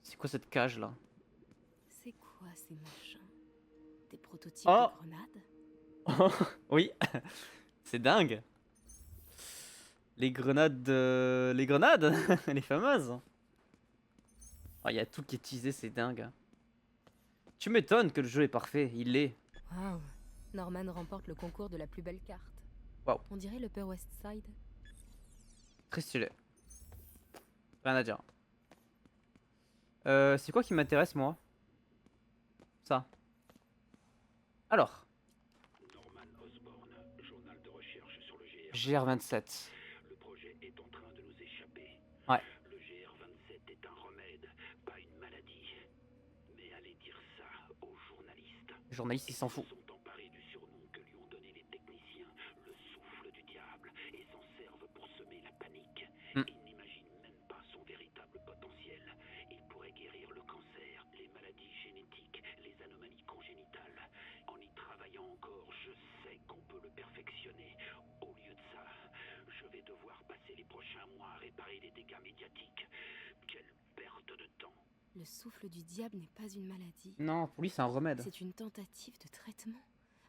[SPEAKER 1] C'est quoi cette cage là?
[SPEAKER 13] C'est quoi ces machins? Des prototypes
[SPEAKER 1] Oh.
[SPEAKER 13] de grenades?
[SPEAKER 1] Oui, c'est dingue. Les grenades, les grenades, les fameuses. Oh, il y a tout qui est teasé, c'est dingue. Tu m'étonnes que le jeu est parfait, il l'est.
[SPEAKER 13] Waouh. Norman remporte le concours de la plus belle carte.
[SPEAKER 1] Waouh.
[SPEAKER 13] On dirait l'Upper West Side.
[SPEAKER 1] Très stylé. Rien à dire. C'est quoi qui m'intéresse moi? Ça. Alors.
[SPEAKER 5] Norman Osborn, journal de recherche sur le GR.
[SPEAKER 1] GR27.
[SPEAKER 5] Le projet est en train de nous échapper.
[SPEAKER 1] Ouais.
[SPEAKER 5] Le GR27 est un remède, pas une maladie. Mais allez dire ça aux journalistes.
[SPEAKER 1] Les journalistes, ils s'en foutent.
[SPEAKER 5] Ils sont emparés du surnom que lui ont donné les techniciens, le souffle du diable, et s'en servent pour semer la panique. Ils n'imaginent même pas son véritable potentiel. prochains mois à réparer les dégâts médiatiques. Quelle perte de temps.
[SPEAKER 13] Le souffle du diable n'est pas une maladie.
[SPEAKER 1] Non, pour lui c'est un remède.
[SPEAKER 13] C'est une tentative de traitement.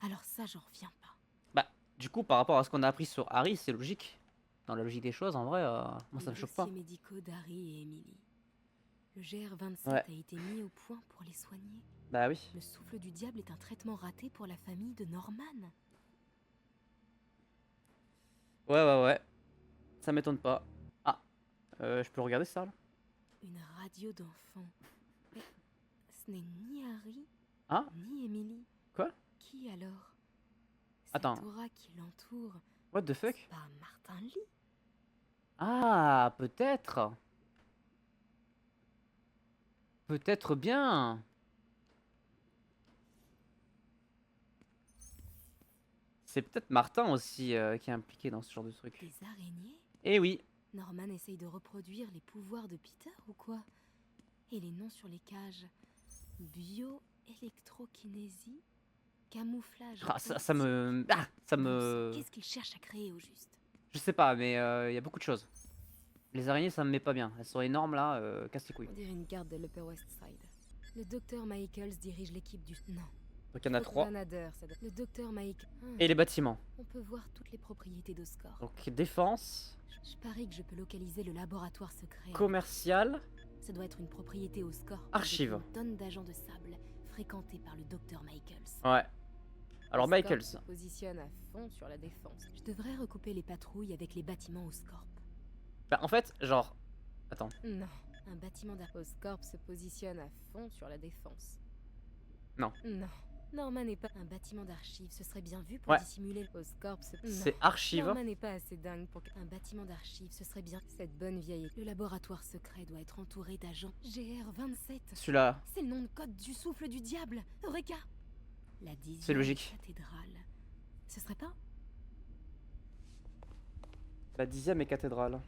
[SPEAKER 13] Alors ça, j'en reviens pas.
[SPEAKER 1] Bah, du coup, par rapport à ce qu'on a appris sur Harry, c'est logique. Dans la logique des choses, en vrai, moi ça me choque pas.
[SPEAKER 13] Les dossiers médicaux d'Harry et Emily. Le GR27
[SPEAKER 1] Ouais.
[SPEAKER 13] a été mis au point pour les soigner.
[SPEAKER 1] Bah oui.
[SPEAKER 13] Le souffle du diable est un traitement raté pour la famille de Norman.
[SPEAKER 1] Ouais. Ça m'étonne pas. Ah, je peux regarder ça là?
[SPEAKER 13] Une radio d'enfant. Mais ce n'est ni Harry,
[SPEAKER 1] Ah?
[SPEAKER 13] ni Emily.
[SPEAKER 1] Quoi?
[SPEAKER 13] Qui alors?
[SPEAKER 1] Attends.
[SPEAKER 13] Cette aura qui l'entoure.
[SPEAKER 1] What the fuck?
[SPEAKER 13] C'est pas Martin Lee?
[SPEAKER 1] Ah, peut-être. Peut-être bien. C'est peut-être Martin aussi qui est impliqué dans ce genre de truc.
[SPEAKER 13] Des araignées?
[SPEAKER 1] Eh oui.
[SPEAKER 13] Norman essaye de reproduire les pouvoirs de Peter ou quoi? Et les noms sur les cages? Bioélectrokinésie? Camouflage?
[SPEAKER 1] Ah, ça me... Ah, ça me...
[SPEAKER 13] Qu'est-ce qu'il cherche à créer au juste?
[SPEAKER 1] Je sais pas, mais il y a beaucoup de choses. Les araignées, ça me met pas bien. Elles sont énormes là, casse les couilles.
[SPEAKER 13] On dirait une carte de l'Upper West Side. Le docteur Michaels dirige l'équipe du... Non.
[SPEAKER 1] Donc il y en a 3.
[SPEAKER 13] Le docteur Mike...
[SPEAKER 1] Et les bâtiments.
[SPEAKER 13] On peut voir toutes les propriétés d'Oscorp.
[SPEAKER 1] Donc défense.
[SPEAKER 13] Je parie que je peux localiser le laboratoire secret.
[SPEAKER 1] Commercial.
[SPEAKER 13] Ça doit être une propriété Oscorp.
[SPEAKER 1] Archive.
[SPEAKER 13] Avec une tonne d'agents de sable fréquentés par le docteur Michaels.
[SPEAKER 1] Ouais. Alors
[SPEAKER 13] Oscorp
[SPEAKER 1] Michaels.
[SPEAKER 13] se positionne à fond sur la défense. Je devrais recouper les patrouilles avec les bâtiments Oscorp.
[SPEAKER 1] Bah en fait, genre... Attends.
[SPEAKER 13] Non. Un bâtiment d'Oscorp se positionne à fond sur la défense.
[SPEAKER 1] Non.
[SPEAKER 13] Non. Norman n'est pas un bâtiment d'archives, ce serait bien vu pour
[SPEAKER 1] Ouais.
[SPEAKER 13] dissimuler Oscorp.
[SPEAKER 1] C'est archive.
[SPEAKER 13] Norman n'est pas assez dingue pour un bâtiment d'archives, ce serait bien. Cette bonne vieille. Le laboratoire secret doit être entouré d'agents. GR27.
[SPEAKER 1] Celui-là.
[SPEAKER 13] C'est le nom de code du souffle du diable. Eureka. La 10e
[SPEAKER 1] C'est logique.
[SPEAKER 13] cathédrale. Ce serait pas?
[SPEAKER 1] La 10e est cathédrale.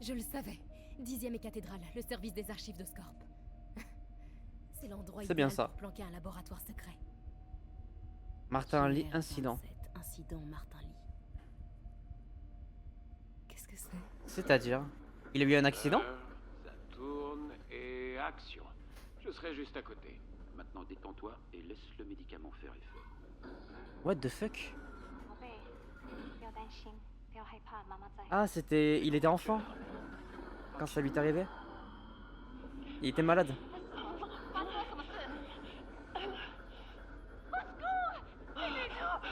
[SPEAKER 13] Je le savais. 10e et cathédrale, le service des archives d'Oscorp. C'est l'endroit
[SPEAKER 1] C'est bien
[SPEAKER 13] idéal
[SPEAKER 1] ça.
[SPEAKER 13] pour planquer un laboratoire secret.
[SPEAKER 1] Martin Lee, incident.
[SPEAKER 13] Incident Martin Lee. Qu'est-ce que c'est?
[SPEAKER 1] C'est-à-dire, il a eu un accident?
[SPEAKER 5] Ça tourne et action. Je serai juste à côté. Maintenant détends-toi et laisse le médicament faire effet.
[SPEAKER 1] What the fuck? Ah, c'était... Il était enfant quand ça lui est arrivé. Il était malade.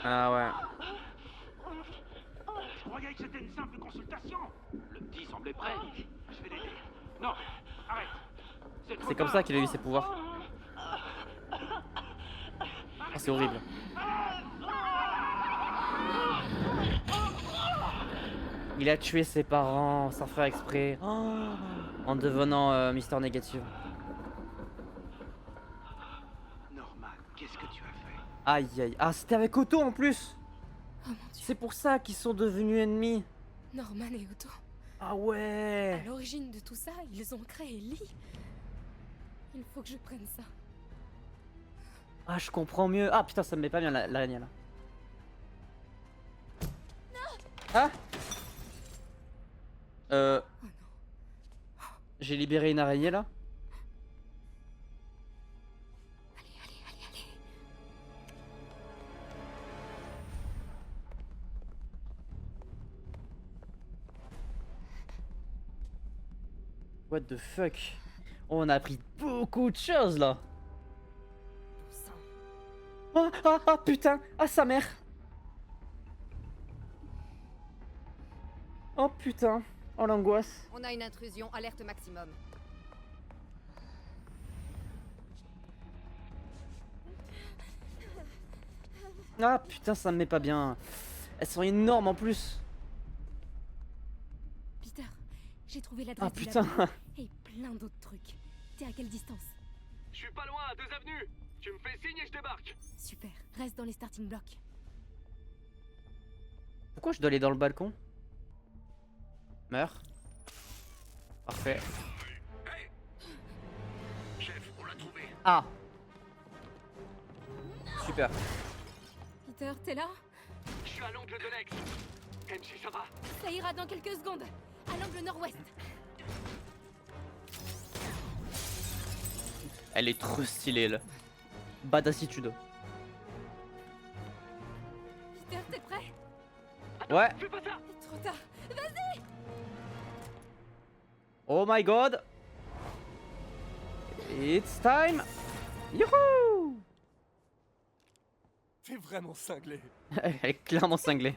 [SPEAKER 1] Ah ouais.
[SPEAKER 5] Je croyais que c'était une simple consultation. Le petit semblait prêt. Je vais l'aider. Non, arrête.
[SPEAKER 1] C'est comme ça qu'il a eu ses pouvoirs. Ah, c'est horrible. Il a tué ses parents sans faire exprès. Oh, en devenant Mister Négatif.
[SPEAKER 5] Norman, qu'est-ce que tu as fait?
[SPEAKER 1] Aïe aïe. Ah, c'était avec Otto en plus. C'est pour ça qu'ils sont devenus ennemis.
[SPEAKER 13] Norman et Otto.
[SPEAKER 1] Ah ouais.
[SPEAKER 13] À l'origine de tout ça, ils ont créé Lee. Il faut que je prenne ça.
[SPEAKER 1] Ah, je comprends mieux. Ah putain, ça me met pas bien l'araignée là. Ah. J'ai libéré une araignée là. What the fuck? Oh, on a appris beaucoup de choses là. Ah putain. Ah sa mère. Oh putain. Oh l'angoisse.
[SPEAKER 8] On a une intrusion, alerte maximum.
[SPEAKER 1] Ah putain, ça me met pas bien. Elles sont énormes en plus.
[SPEAKER 13] Peter, j'ai trouvé l'adresse
[SPEAKER 1] Ah
[SPEAKER 13] du
[SPEAKER 1] putain.
[SPEAKER 13] labo et plein d'autres trucs. T'es à quelle distance?
[SPEAKER 16] Je suis pas loin, à 2 avenues. Tu me fais signe et je débarque.
[SPEAKER 13] Super, reste dans les starting blocks.
[SPEAKER 1] Pourquoi je dois aller dans le balcon? Meurs. Parfait.
[SPEAKER 5] Chef, on l'a trouvé.
[SPEAKER 1] Ah. Super.
[SPEAKER 13] Peter, t'es là?
[SPEAKER 16] Je suis à l'angle de l'ex. MC, ça va?
[SPEAKER 11] Ça ira dans quelques secondes. À l'angle nord-ouest.
[SPEAKER 1] Elle est trop stylée là. Badassitude.
[SPEAKER 11] Peter, t'es prêt?
[SPEAKER 1] Ouais.
[SPEAKER 16] Fais pas ça!
[SPEAKER 11] Trop tard. Vas-y!
[SPEAKER 1] Oh my god. It's time. Youhou.
[SPEAKER 2] T'es vraiment cinglé.
[SPEAKER 1] Elle est clairement cinglée.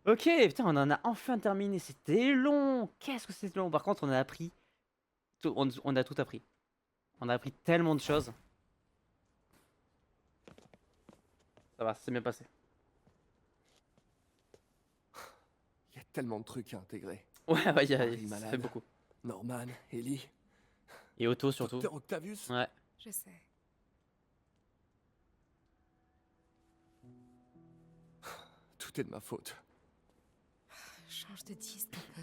[SPEAKER 1] Ok, putain, on en a enfin terminé. C'était long. Qu'est-ce que c'était long. Par contre, on a appris. On a tout appris. On a appris tellement de choses. Ça va, c'est bien passé.
[SPEAKER 2] Il y a tellement de trucs à intégrer.
[SPEAKER 1] Ouais,
[SPEAKER 2] Harry
[SPEAKER 1] ça
[SPEAKER 2] malade,
[SPEAKER 1] fait beaucoup.
[SPEAKER 2] Norman, Ellie.
[SPEAKER 1] Et Otto surtout.
[SPEAKER 2] Dr. Octavius.
[SPEAKER 1] Ouais.
[SPEAKER 13] Je sais.
[SPEAKER 2] Tout est de ma faute.
[SPEAKER 13] Change de disque un peu.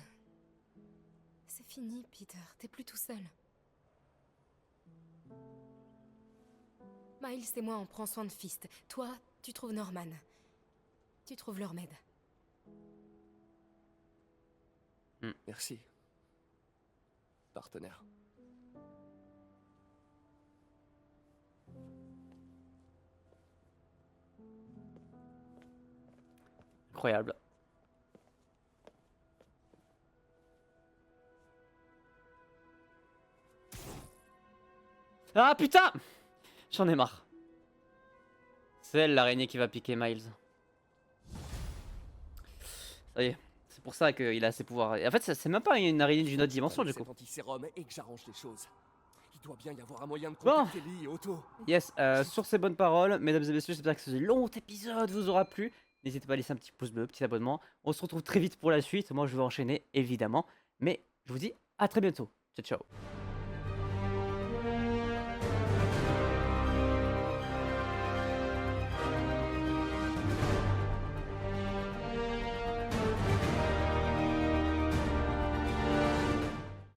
[SPEAKER 13] C'est fini, Peter. T'es plus tout seul. Miles et moi, on prend soin de Fist. Toi, tu trouves Norman. Tu trouves leur Med.
[SPEAKER 2] Merci. Partenaire.
[SPEAKER 1] Incroyable. Ah putain! J'en ai marre. C'est elle l'araignée qui va piquer Miles. Ça y est. C'est pour ça qu'il a ses pouvoirs. Et en fait, c'est même pas une araignée d'une autre dimension du coup.
[SPEAKER 2] Cet antisérum et que j'arrange les choses. Il doit bien y avoir un moyen de
[SPEAKER 1] Bon.
[SPEAKER 2] contacter Ellie et Otto.
[SPEAKER 1] Yes, sur ces bonnes paroles, mesdames et messieurs, j'espère que ce long épisode vous aura plu. N'hésitez pas à laisser un petit pouce bleu, petit abonnement. On se retrouve très vite pour la suite. Moi, je vais enchaîner, évidemment. Mais je vous dis à très bientôt. Ciao, ciao.